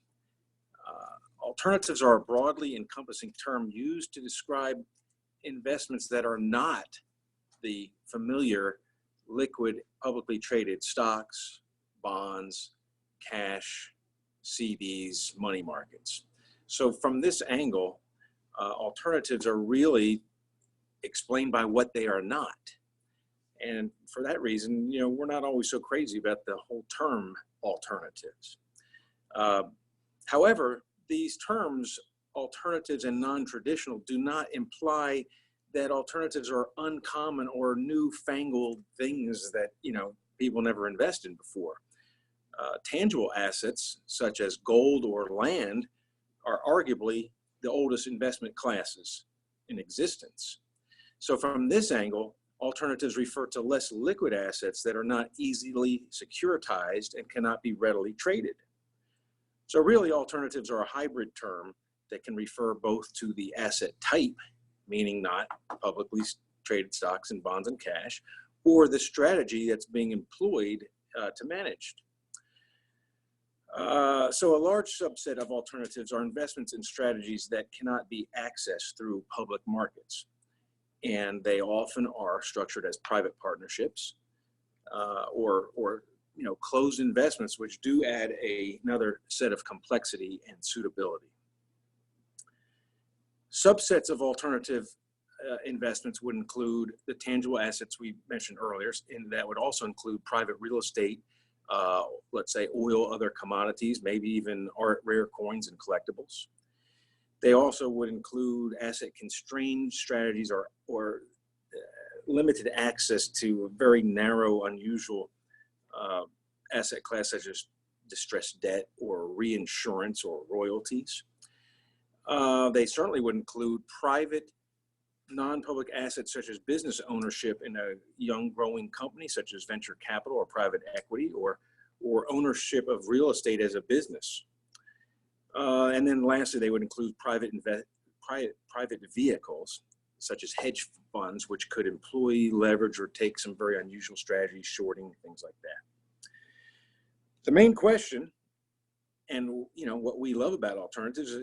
Alternatives are a broadly encompassing term used to describe investments that are not the familiar liquid publicly traded stocks, bonds, cash, CDs, money markets. So from this angle, alternatives are really explained by what they are not. And for that reason, we're not always so crazy about the whole term alternatives. However, these terms, alternatives and non-traditional, do not imply that alternatives are uncommon or newfangled things that, people never invested in before. Tangible assets, such as gold or land, are arguably the oldest investment classes in existence. So from this angle, alternatives refer to less liquid assets that are not easily securitized and cannot be readily traded. So really, alternatives are a hybrid term that can refer both to the asset type, meaning not publicly traded stocks and bonds and cash, or the strategy that's being employed to manage. So a large subset of alternatives are investments in strategies that cannot be accessed through public markets. And they often are structured as private partnerships or closed investments, which do add another set of complexity and suitability. Subsets of alternative investments would include the tangible assets we mentioned earlier, and that would also include private real estate, let's say oil, other commodities, maybe even art, rare coins, and collectibles. They also would include asset-constrained strategies or limited access to a very narrow, unusual asset class such as distressed debt or reinsurance or royalties. They certainly would include private, non-public assets such as business ownership in a young growing company such as venture capital or private equity, or ownership of real estate as a business. And then lastly, they would include private vehicles such as hedge funds, which could employ, leverage, or take some very unusual strategies, shorting, things like that. The main question, and what we love about alternatives,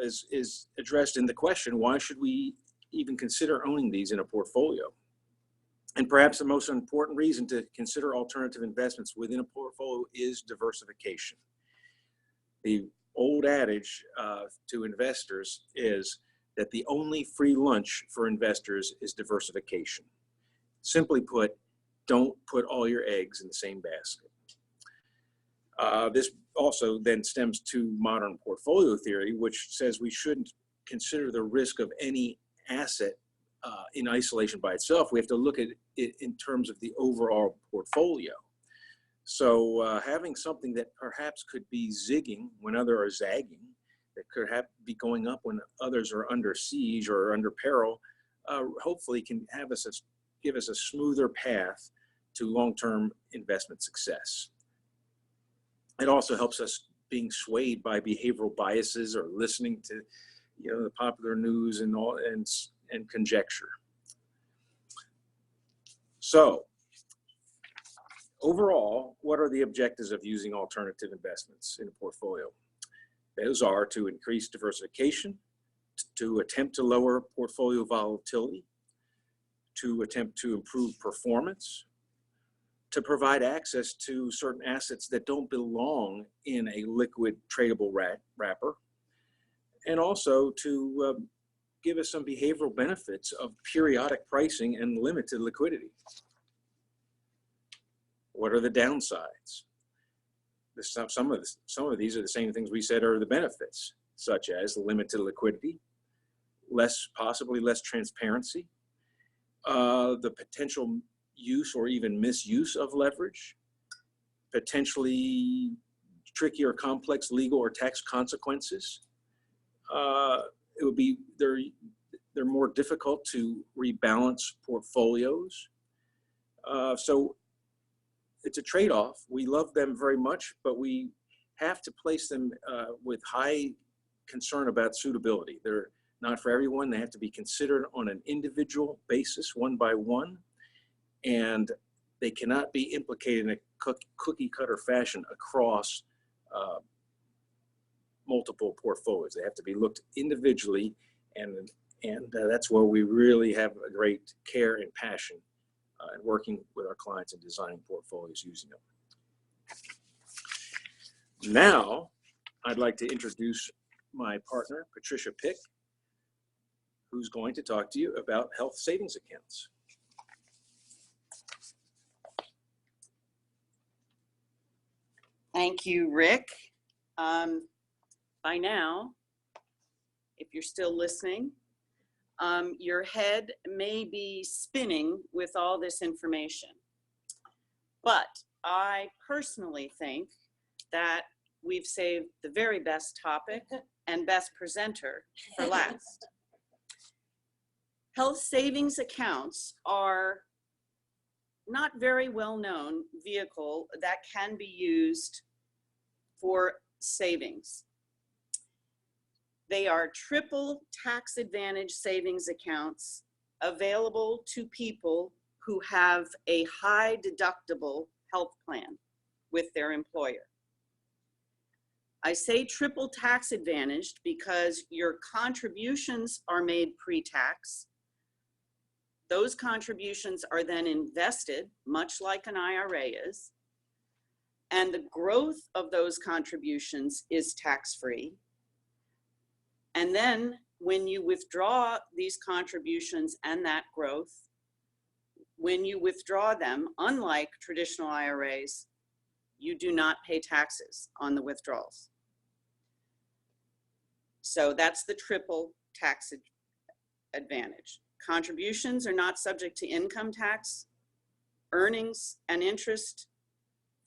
is addressed in the question: why should we even consider owning these in a portfolio? And perhaps the most important reason to consider alternative investments within a portfolio is diversification. The old adage to investors is that the only free lunch for investors is diversification. Simply put, don't put all your eggs in the same basket. This also then stems to modern portfolio theory, which says we shouldn't consider the risk of any asset in isolation by itself. We have to look at it in terms of the overall portfolio. So having something that perhaps could be zigging when others are zagging, that could be going up when others are under siege or under peril, hopefully can give us a smoother path to long-term investment success. It also helps us being swayed by behavioral biases or listening to the popular news and conjecture. So overall, what are the objectives of using alternative investments in a portfolio? Those are to increase diversification, to attempt to lower portfolio volatility, to attempt to improve performance, to provide access to certain assets that don't belong in a liquid tradable wrapper, and also to give us some behavioral benefits of periodic pricing and limited liquidity. What are the downsides? Some of these are the same things we said are the benefits, such as limited liquidity, possibly less transparency, the potential use or even misuse of leverage, potentially tricky or complex legal or tax consequences. It would be, they're more difficult to rebalance portfolios. So it's a trade-off. We love them very much, but we have to place them with high concern about suitability. They're not for everyone. They have to be considered on an individual basis, one by one, and they cannot be implicated in a cookie cutter fashion across multiple portfolios. They have to be looked individually, and that's where we really have a great care and passion in working with our clients and designing portfolios using them. Now, I'd like to introduce my partner, Patricia Pick, who's going to talk to you about health savings accounts. Thank you, Rick. By now, if you're still listening, your head may be spinning with all this information. But I personally think that we've saved the very best topic and best presenter for last. Health savings accounts are not very well-known vehicle that can be used for savings. They are triple tax advantage savings accounts available to people who have a high deductible health plan with their employer. I say triple tax advantaged because your contributions are made pre-tax. Those contributions are then invested, much like an IRA is, and the growth of those contributions is tax-free. And then when you withdraw these contributions and that growth, when you withdraw them, unlike traditional IRAs, you do not pay taxes on the withdrawals. So that's the triple tax advantage. Contributions are not subject to income tax. Earnings and interest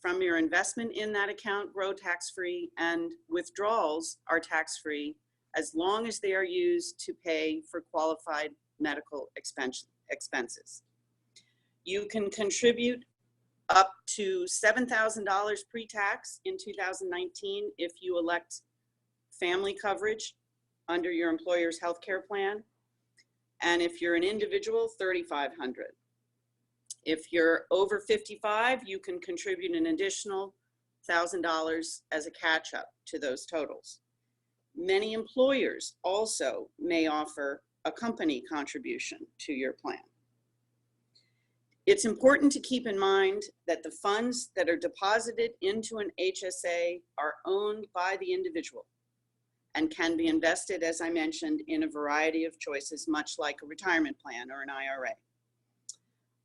from your investment in that account grow tax-free, and withdrawals are tax-free as long as they are used to pay for qualified medical expenses. You can contribute up to $7,000 pre-tax in 2019 if you elect family coverage under your employer's health care plan. And if you're an individual, $3,500. If you're over 55, you can contribute an additional $1,000 as a catch-up to those totals. Many employers also may offer a company contribution to your plan. It's important to keep in mind that the funds that are deposited into an HSA are owned by the individual and can be invested, as I mentioned, in a variety of choices, much like a retirement plan or an IRA.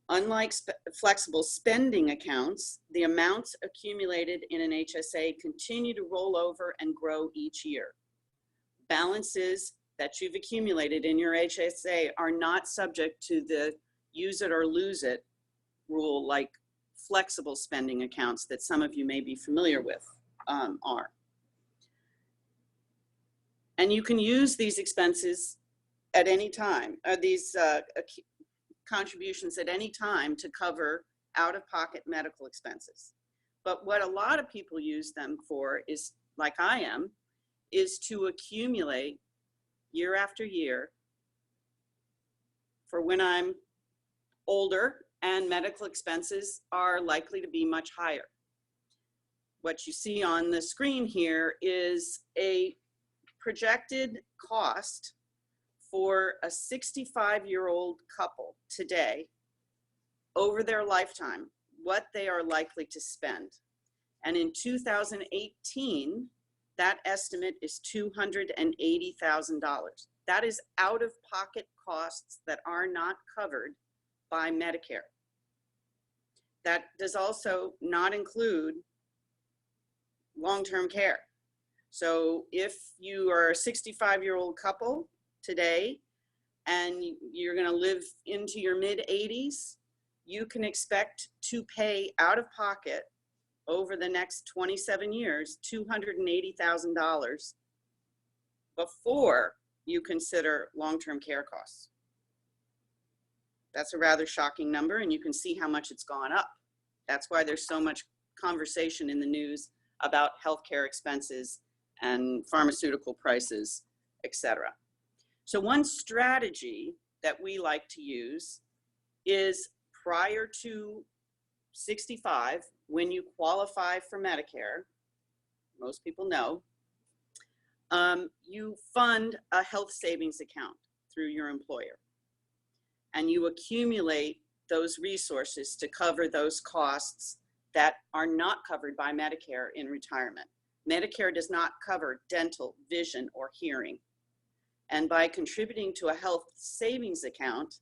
Unlike flexible spending accounts, the amounts accumulated in an HSA continue to roll over and grow each year. Balances that you've accumulated in your HSA are not subject to the use it or lose it rule like flexible spending accounts that some of you may be familiar with are. And you can use these expenses at any time, these contributions at any time to cover out-of-pocket medical expenses. But what a lot of people use them for is, like I am, is to accumulate year after year for when I'm older and medical expenses are likely to be much higher. What you see on the screen here is a projected cost for a 65-year-old couple today over their lifetime, what they are likely to spend. And in 2018, that estimate is $280,000. That is out-of-pocket costs that are not covered by Medicare. That does also not include long-term care. So if you are a 65-year-old couple today and you're going to live into your mid-80s, you can expect to pay out of pocket over the next 27 years, $280,000 before you consider long-term care costs. That's a rather shocking number, and you can see how much it's gone up. That's why there's so much conversation in the news about healthcare expenses and pharmaceutical prices, etc. So one strategy that we like to use is prior to 65, when you qualify for Medicare, most people know, you fund a health savings account through your employer. And you accumulate those resources to cover those costs that are not covered by Medicare in retirement. Medicare does not cover dental, vision, or hearing. And by contributing to a health savings account,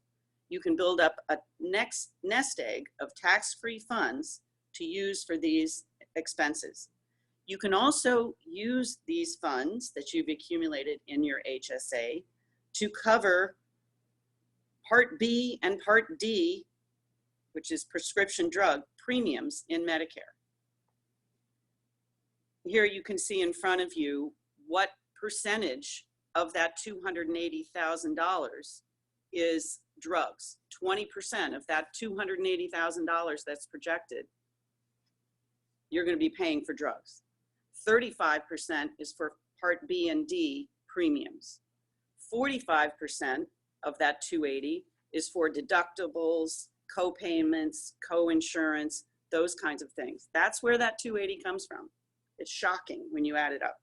you can build up a nest egg of tax-free funds to use for these expenses. You can also use these funds that you've accumulated in your HSA to cover Part B and Part D, which is prescription drug premiums in Medicare. Here you can see in front of you what percentage of that $280,000 is drugs. 20% of that $280,000 that's projected, you're going to be paying for drugs. 35% is for Part B and D premiums. 45% of that 280 is for deductibles, co-payments, co-insurance, those kinds of things. That's where that 280 comes from. It's shocking when you add it up.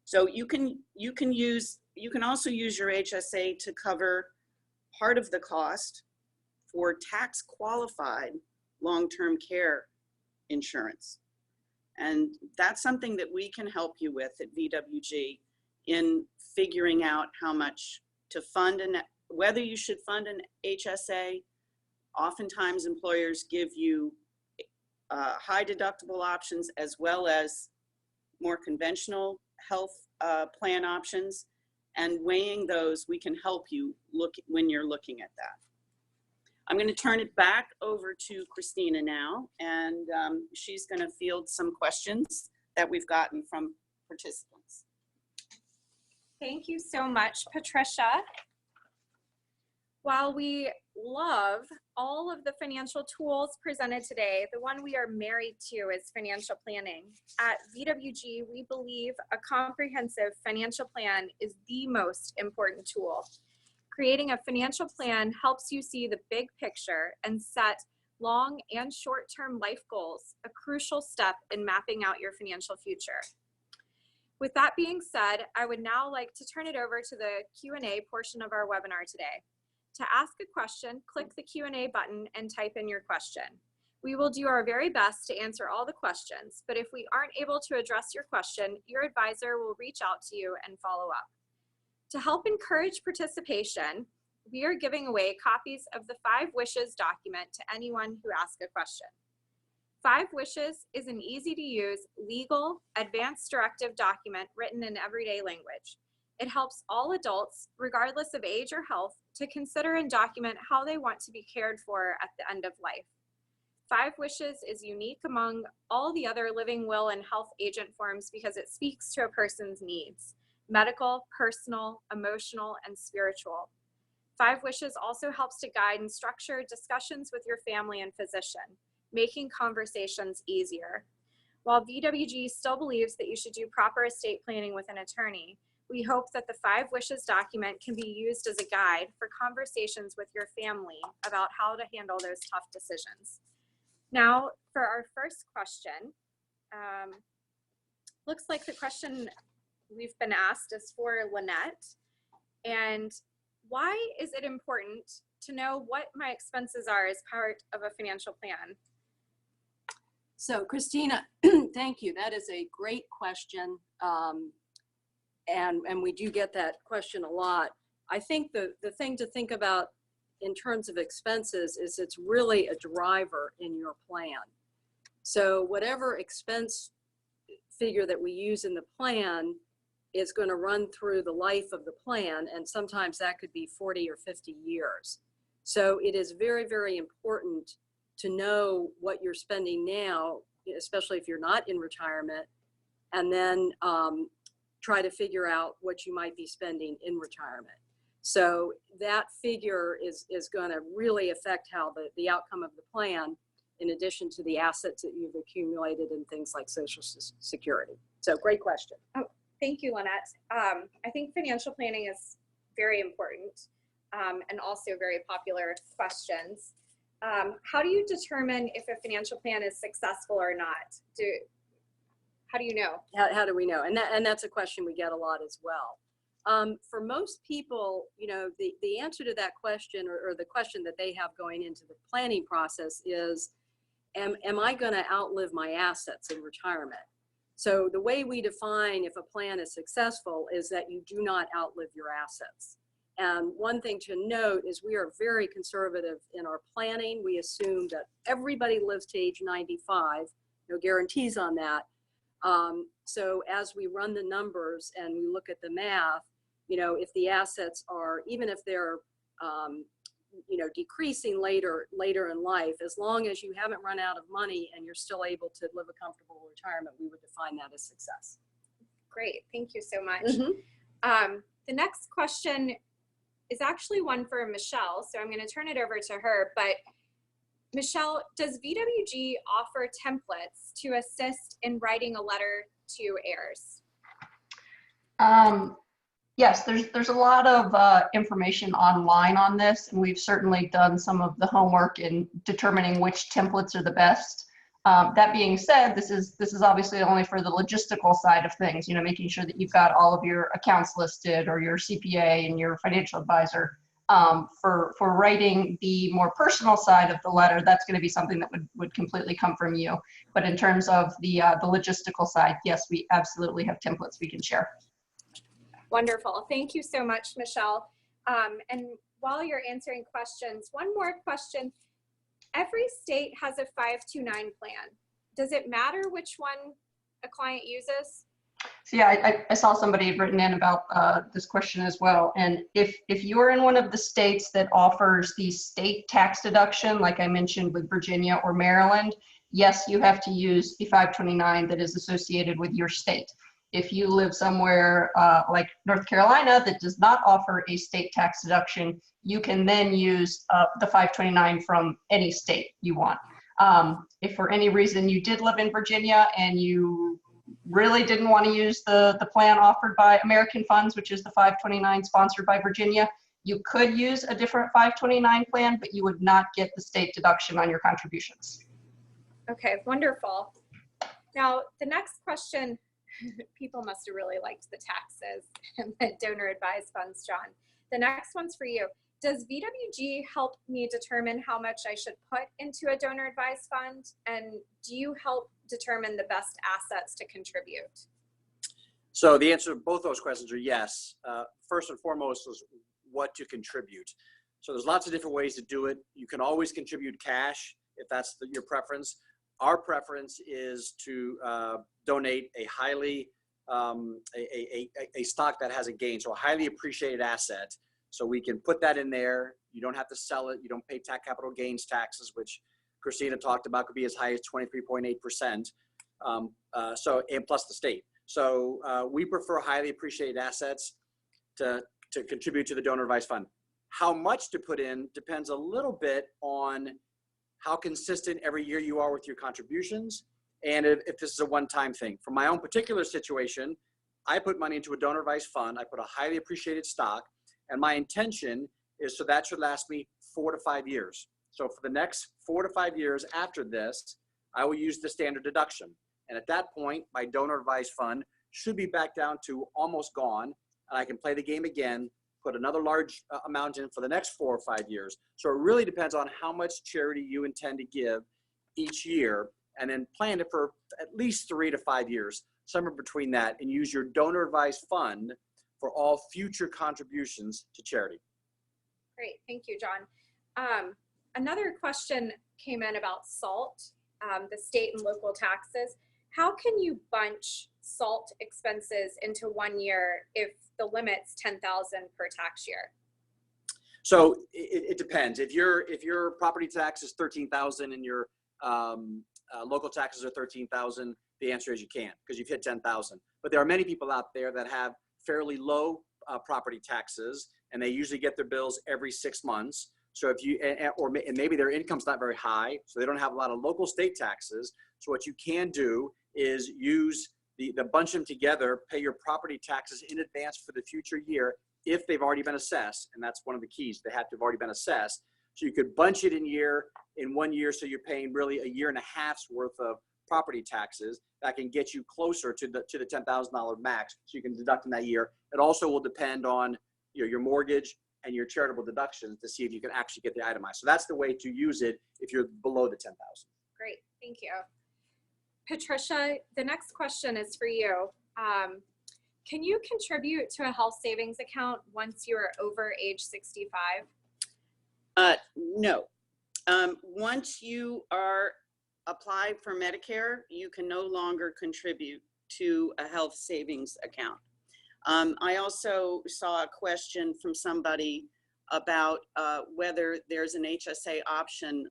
So you can also use your HSA to cover part of the cost for tax qualified long-term care insurance. And that's something that we can help you with at VWG in figuring out how much to fund and whether you should fund an HSA. Oftentimes employers give you high deductible options as well as more conventional health plan options, and weighing those, we can help you look when you're looking at that. I'm going to turn it back over to Christina now, and she's going to field some questions that we've gotten from participants. Thank you so much, Patricia. While we love all of the financial tools presented today, the one we are married to is financial planning. At VWG, we believe a comprehensive financial plan is the most important tool. Creating a financial plan helps you see the big picture and set long and short-term life goals, a crucial step in mapping out your financial future. With that being said, I would now like to turn it over to the Q&A portion of our webinar today. To ask a question, click the Q&A button and type in your question. We will do our very best to answer all the questions, but if we aren't able to address your question, your advisor will reach out to you and follow up. To help encourage participation, we are giving away copies of the 5 Wishes document to anyone who asks a question. 5 Wishes is an easy-to-use, legal, advanced directive document written in everyday language. It helps all adults, regardless of age or health, to consider and document how they want to be cared for at the end of life. 5 Wishes is unique among all the other living will and health agent forms because it speaks to a person's needs: medical, personal, emotional, and spiritual. 5 Wishes also helps to guide and structure discussions with your family and physician, making conversations easier. While VWG still believes that you should do proper estate planning with an attorney, we hope that the 5 Wishes document can be used as a guide for conversations with your family about how to handle those tough decisions. Now, for our first question, looks like the question we've been asked is for Lynette. And why is it important to know what my expenses are as part of a financial plan? So Christina, thank you. That is a great question. And we do get that question a lot. I think the thing to think about in terms of expenses is it's really a driver in your plan. So whatever expense figure that we use in the plan is going to run through the life of the plan, and sometimes that could be 40 or 50 years. So it is very, very important to know what you're spending now, especially if you're not in retirement, and then try to figure out what you might be spending in retirement. So that figure is going to really affect how the outcome of the plan, in addition to the assets that you've accumulated in things like Social Security. So great question. Thank you, Lynette. I think financial planning is very important and also very popular questions. How do you determine if a financial plan is successful or not? How do you know? How do we know? And that's a question we get a lot as well. For most people, you know, the answer to that question, or the question that they have going into the planning process is, am I going to outlive my assets in retirement? So the way we define if a plan is successful is that you do not outlive your assets. And one thing to note is we are very conservative in our planning. We assume that everybody lives to age 95, no guarantees on that. So as we run the numbers and we look at the math, you know, if the assets are, even if they're, you know, decreasing later in life, as long as you haven't run out of money and you're still able to live a comfortable retirement, we would define that as success. Great, thank you so much. The next question is actually one for Michelle, so I'm going to turn it over to her. But Michelle, does VWG offer templates to assist in writing a letter to heirs? Yes, there's a lot of information online on this, and we've certainly done some of the homework in determining which templates are the best. That being said, this is obviously only for the logistical side of things, you know, making sure that you've got all of your accounts listed, or your CPA and your financial advisor. For writing the more personal side of the letter, that's going to be something that would completely come from you. But in terms of the logistical side, yes, we absolutely have templates we can share. Wonderful. Thank you so much, Michelle. And while you're answering questions, one more question. Every state has a 529 plan. Does it matter which one a client uses? So yeah, I saw somebody had written in about this question as well. And if you're in one of the states that offers the state tax deduction, like I mentioned with Virginia or Maryland, yes, you have to use the 529 that is associated with your state. If you live somewhere like North Carolina that does not offer a state tax deduction, you can then use the 529 from any state you want. If for any reason you did live in Virginia and you really didn't want to use the plan offered by American Funds, which is the 529 sponsored by Virginia, you could use a different 529 plan, but you would not get the state deduction on your contributions. Okay, wonderful. Now, the next question, people must have really liked the taxes and the donor advised funds, John. The next one's for you. Does VWG help me determine how much I should put into a donor advised fund? And do you help determine the best assets to contribute? So the answer to both those questions are yes. First and foremost is what to contribute. So there's lots of different ways to do it. You can always contribute cash if that's your preference. Our preference is to donate a highly, a stock that has a gain, so a highly appreciated asset. So we can put that in there. You don't have to sell it. You don't pay tax capital gains taxes, which Christina talked about could be as high as 23.8%. So, and plus the state. So we prefer highly appreciated assets to contribute to the donor advised fund. How much to put in depends a little bit on how consistent every year you are with your contributions, and if this is a one-time thing. For my own particular situation, I put money into a donor advised fund. I put a highly appreciated stock, and my intention is so that should last me 4 to 5 years. So for the next 4 to 5 years after this, I will use the standard deduction. And at that point, my donor advised fund should be back down to almost gone, and I can play the game again, put another large amount in for the next 4 or 5 years. So it really depends on how much charity you intend to give each year, and then plan it for at least 3 to 5 years, somewhere between that, and use your donor advised fund for all future contributions to charity. Great, thank you, John. Another question came in about SALT, the state and local taxes. How can you bunch SALT expenses into 1 year if the limit's $10,000 per tax year? So it depends. If your property tax is 13,000 and your local taxes are 13,000, the answer is you can't because you've hit 10,000. But there are many people out there that have fairly low property taxes, and they usually get their bills every 6 months. So if you, and maybe their income's not very high, so they don't have a lot of local state taxes. So what you can do is use the bunch them together, pay your property taxes in advance for the future year if they've already been assessed, and that's one of the keys. They have to have already been assessed. So you could bunch it in 1 year, so you're paying really a year and a half's worth of property taxes. That can get you closer to the $10,000 max, so you can deduct in that year. It also will depend on your mortgage and your charitable deductions to see if you can actually get the itemized. So that's the way to use it if you're below the 10,000. Great, thank you. Patricia, the next question is for you. Can you contribute to a health savings account once you are over age 65? No. Once you are applied for Medicare, you can no longer contribute to a health savings account. I also saw a question from somebody about whether there's an HSA option,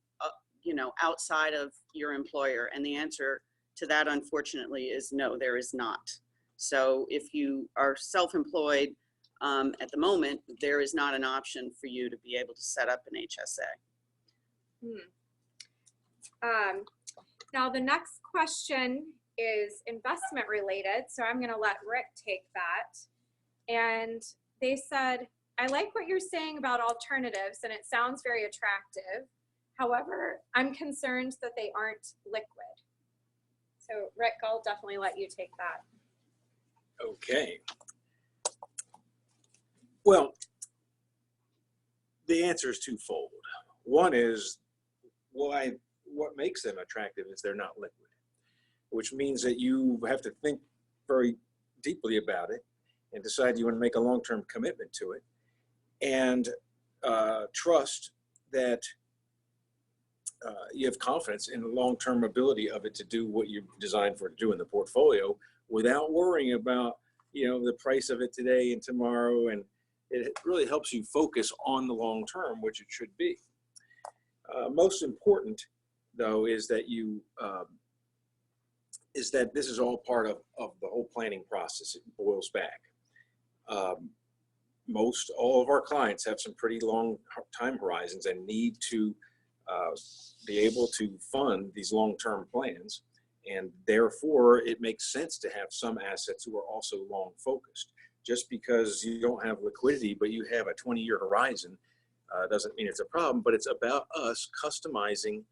outside of your employer, and the answer to that, unfortunately, is no, there is not. So if you are self-employed at the moment, there is not an option for you to be able to set up an HSA. Now the next question is investment related, so I'm going to let Rick take that. And they said, I like what you're saying about alternatives and it sounds very attractive. However, I'm concerned that they aren't liquid. So Rick, I'll definitely let you take that. Okay. Well, the answer is twofold. One is what makes them attractive is they're not liquid, which means that you have to think very deeply about it and decide you want to make a long-term commitment to it, and trust that you have confidence in the long-term ability of it to do what you're designed for it to do in the portfolio without worrying about the price of it today and tomorrow. And it really helps you focus on the long term, which it should be. Most important, though, is that this is all part of the whole planning process. It boils back. All of our clients have some pretty long time horizons and need to be able to fund these long-term plans. And therefore, it makes sense to have some assets who are also long focused. Just because you don't have liquidity, but you have a 20-year horizon, doesn't mean it's a problem, but it's about us customizing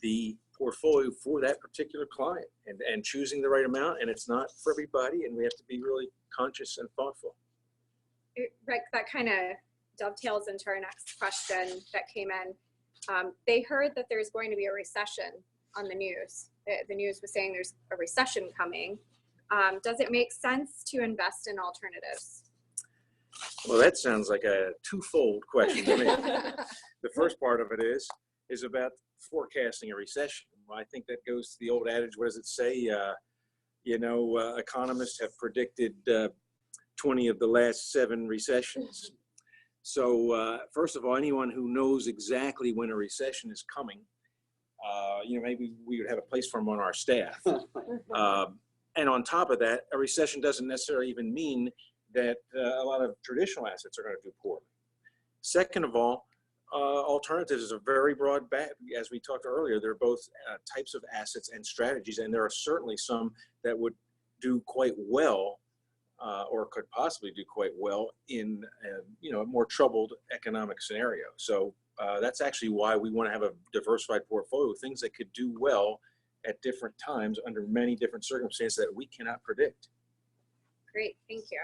the portfolio for that particular client and choosing the right amount. And it's not for everybody, and we have to be really conscious and thoughtful. Rick, that kind of dovetails into our next question that came in. They heard that there's going to be a recession on the news. The news was saying there's a recession coming. Does it make sense to invest in alternatives? Well, that sounds like a twofold question to me. The first part of it is about forecasting a recession. Well, I think that goes to the old adage, what does it say? Economists have predicted 20 of the last 7 recessions. So first of all, anyone who knows exactly when a recession is coming, maybe we would have a place for them on our staff. And on top of that, a recession doesn't necessarily even mean that a lot of traditional assets are going to do poorly. Second of all, alternatives is a very broad bag. As we talked earlier, there are both types of assets and strategies, and there are certainly some that would do quite well or could possibly do quite well in a more troubled economic scenario. So that's actually why we want to have a diversified portfolio, things that could do well at different times under many different circumstances that we cannot predict. Great, thank you.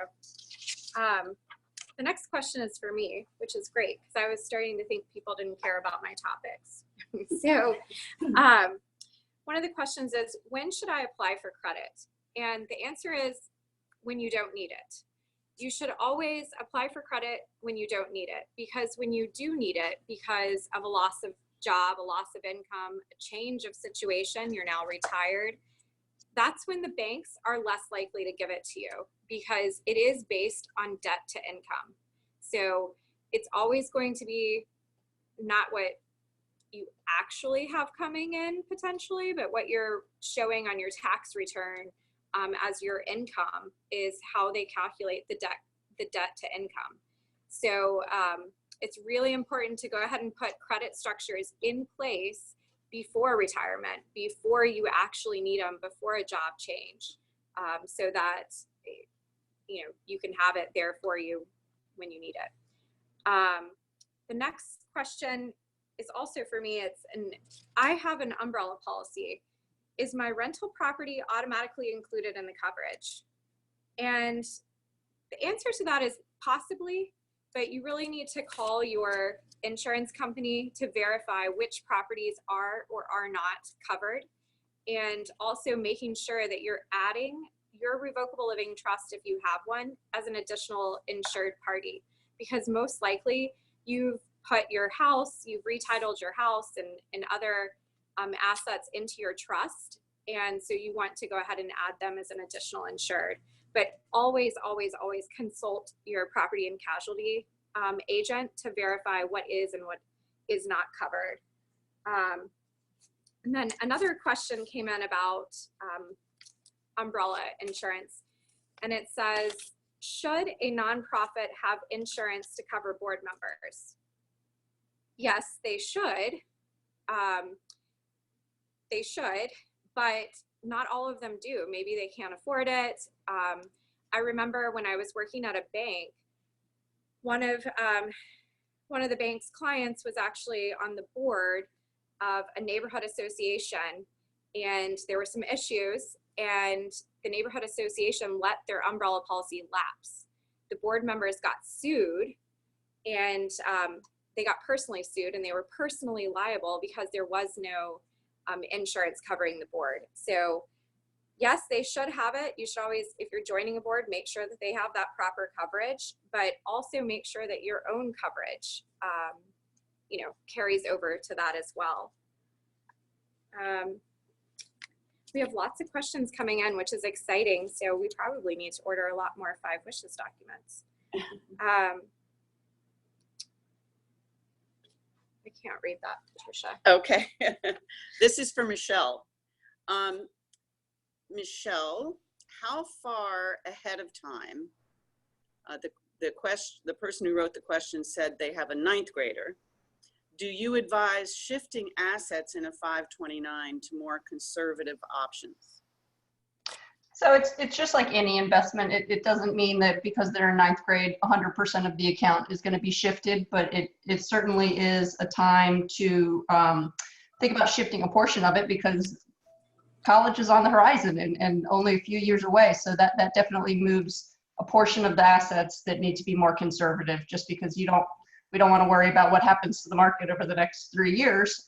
The next question is for me, which is great because I was starting to think people didn't care about my topics. So one of the questions is, when should I apply for credit? And the answer is when you don't need it. You should always apply for credit when you don't need it, because when you do need it because of a loss of job, a loss of income, a change of situation, you're now retired, that's when the banks are less likely to give it to you because it is based on debt to income. So it's always going to be not what you actually have coming in potentially, but what you're showing on your tax return as your income is how they calculate the debt to income. So it's really important to go ahead and put credit structures in place before retirement, before you actually need them, before a job change, so that you can have it there for you when you need it. The next question is also for me. I have an umbrella policy. Is my rental property automatically included in the coverage? And the answer to that is possibly, but you really need to call your insurance company to verify which properties are or are not covered. And also making sure that you're adding your revocable living trust, if you have one, as an additional insured party, because most likely you've put your house, you've retitled your house and other assets into your trust. And so you want to go ahead and add them as an additional insured. But always, always, always consult your property and casualty agent to verify what is and what is not covered. And then another question came in about umbrella insurance. And it says, should a nonprofit have insurance to cover board members? Yes, they should. They should, but not all of them do. Maybe they can't afford it. I remember when I was working at a bank, one of the bank's clients was actually on the board of a neighborhood association, and there were some issues, and the neighborhood association let their umbrella policy lapse. The board members got sued, and they got personally sued, and they were personally liable because there was no insurance covering the board. So yes, they should have it. You should always, if you're joining a board, make sure that they have that proper coverage, but also make sure that your own coverage, carries over to that as well. We have lots of questions coming in, which is exciting. So we probably need to order a lot more 5 wishes documents. I can't read that, Patricia. Okay. This is for Michelle. Michelle, how far ahead of time, the person who wrote the question said they have a 9th grader. Do you advise shifting assets in a 529 to more conservative options? So it's just like any investment. It doesn't mean that because they're in 9th grade, 100% of the account is going to be shifted, but it certainly is a time to think about shifting a portion of it, because college is on the horizon and only a few years away. So that definitely moves a portion of the assets that need to be more conservative, just because we don't want to worry about what happens to the market over the next 3 years.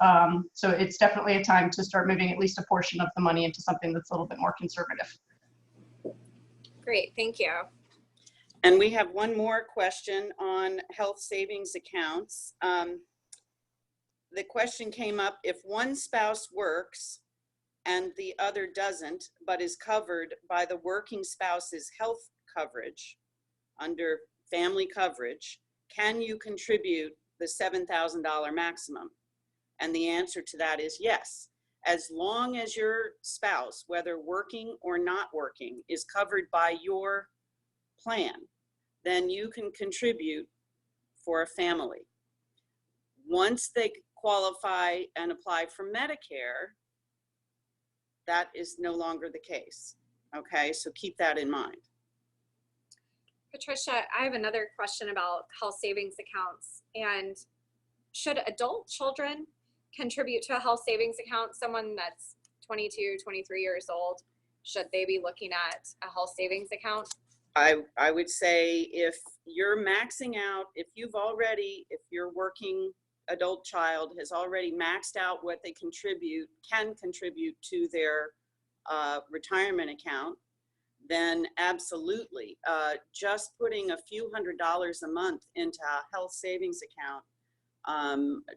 So it's definitely a time to start moving at least a portion of the money into something that's a little bit more conservative. Great, thank you. And we have one more question on health savings accounts. The question came up, if one spouse works and the other doesn't, but is covered by the working spouse's health coverage under family coverage, can you contribute the $7,000 maximum? And the answer to that is yes. As long as your spouse, whether working or not working, is covered by your plan, then you can contribute for a family. Once they qualify and apply for Medicare, that is no longer the case. Okay, so keep that in mind. Patricia, I have another question about health savings accounts. And should adult children contribute to a health savings account? Someone that's 22, 23 years old, should they be looking at a health savings account? I would say if you're maxing out, if your working adult child has already maxed out what they can contribute to their retirement account, then absolutely. Just putting a few $100s a month into a health savings account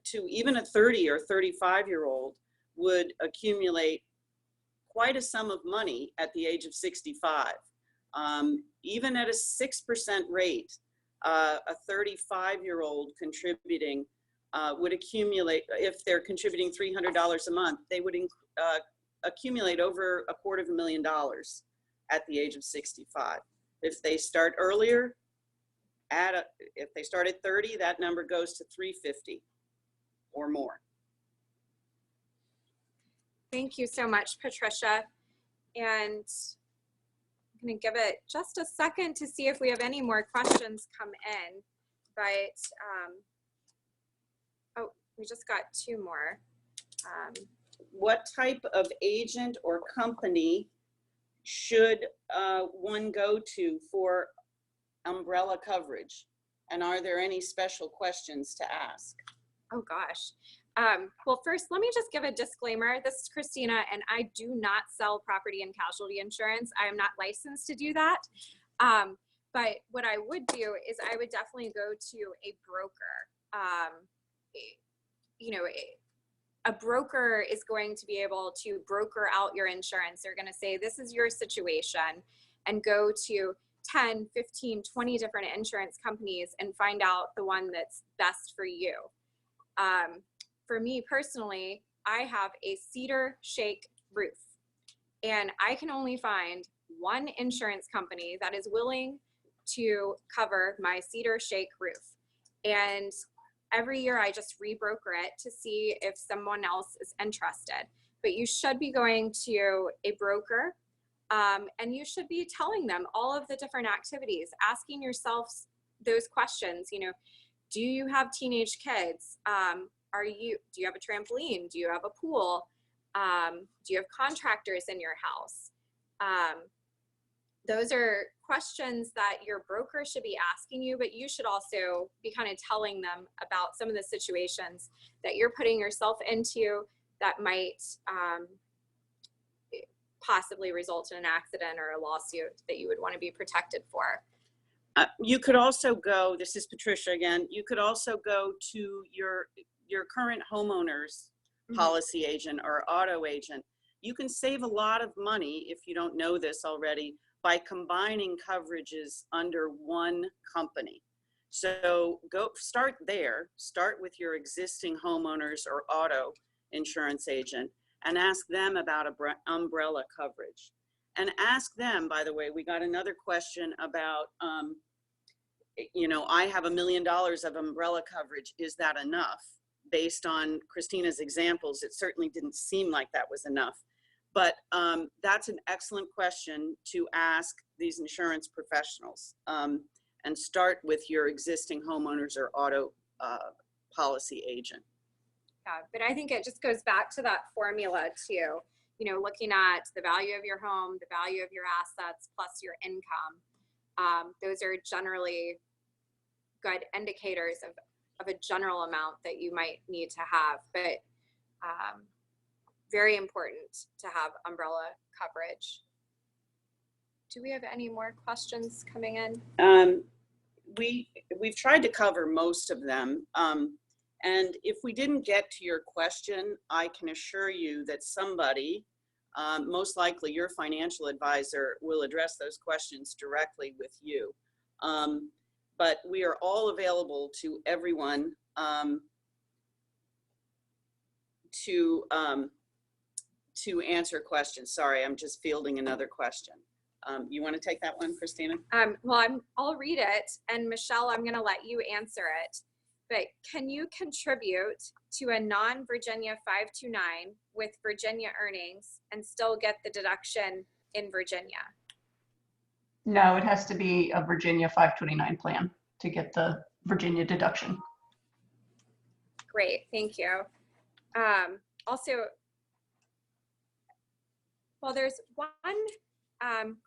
to even a 30 or 35-year-old would accumulate quite a sum of money at the age of 65. Even at a 6% rate, a 35-year-old contributing would accumulate, if they're contributing $300 a month, they would accumulate over $250,000 at the age of 65. If they start earlier, if they start at 30, that number goes to 350 or more. Thank you so much, Patricia. And I'm going to give it just a second to see if we have any more questions come in. But, oh, we just got 2 more. What type of agent or company should one go to for umbrella coverage? And are there any special questions to ask? Oh gosh. Well, first, let me just give a disclaimer. This is Christina, and I do not sell property and casualty insurance. I am not licensed to do that. But what I would do is I would definitely go to a broker. You know, a broker is going to be able to broker out your insurance. They're going to say, this is your situation, and go to 10, 15, 20 different insurance companies and find out the one that's best for you. For me personally, I have a cedar shake roof, and I can only find one insurance company that is willing to cover my cedar shake roof. And every year I just rebroker it to see if someone else is interested. But you should be going to a broker, and you should be telling them all of the different activities, asking yourselves those questions. You know, do you have teenage kids? Do you have a trampoline? Do you have a pool? Do you have contractors in your house? Those are questions that your broker should be asking you, but you should also be kind of telling them about some of the situations that you're putting yourself into that might possibly result in an accident or a lawsuit that you would want to be protected for. You could also go, this is Patricia again, you could also go to your current homeowner's policy agent or auto agent. You can save a lot of money, if you don't know this already, by combining coverages under one company. So go start there, start with your existing homeowners or auto insurance agent and ask them about umbrella coverage. And ask them, by the way, we got another question about, you know, I have $1 million of umbrella coverage. Is that enough? Based on Christina's examples, it certainly didn't seem like that was enough. But that's an excellent question to ask these insurance professionals, and start with your existing homeowners or auto policy agent. Yeah, but I think it just goes back to that formula too. You know, looking at the value of your home, the value of your assets, plus your income. Those are generally good indicators of a general amount that you might need to have, but very important to have umbrella coverage. Do we have any more questions coming in? We've tried to cover most of them. And if we didn't get to your question, I can assure you that somebody, most likely your financial advisor, will address those questions directly with you. But we are all available to everyone to answer questions. Sorry, I'm just fielding another question. You want to take that one, Christina? Well, I'll read it, and Michelle, I'm going to let you answer it. But can you contribute to a non-Virginia 529 with Virginia earnings and still get the deduction in Virginia? No, it has to be a Virginia 529 plan to get the Virginia deduction. Great, thank you. Also, well, there's one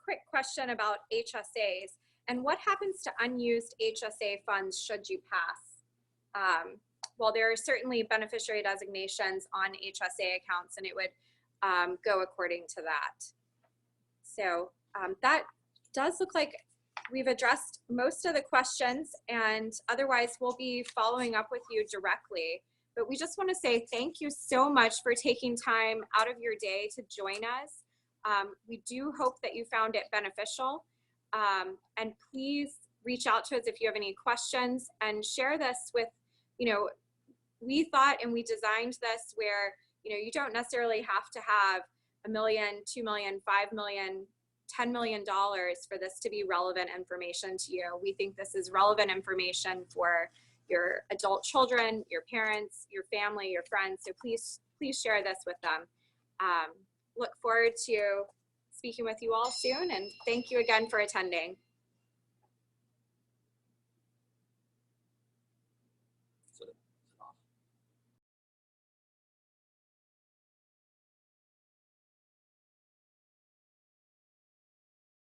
quick question about HSAs, and what happens to unused HSA funds should you pass? Well, there are certainly beneficiary designations on HSA accounts, and it would go according to that. So that does look like we've addressed most of the questions, and otherwise we'll be following up with you directly. But we just want to say thank you so much for taking time out of your day to join us. We do hope that you found it beneficial, and please reach out to us if you have any questions, and share this with, we thought and we designed this where, you don't necessarily have to have $1 million, $2 million, $5 million, $10 million for this to be relevant information to you. We think this is relevant information for your adult children, your parents, your family, your friends. So please share this with them. Look forward to speaking with you all soon, and thank you again for attending.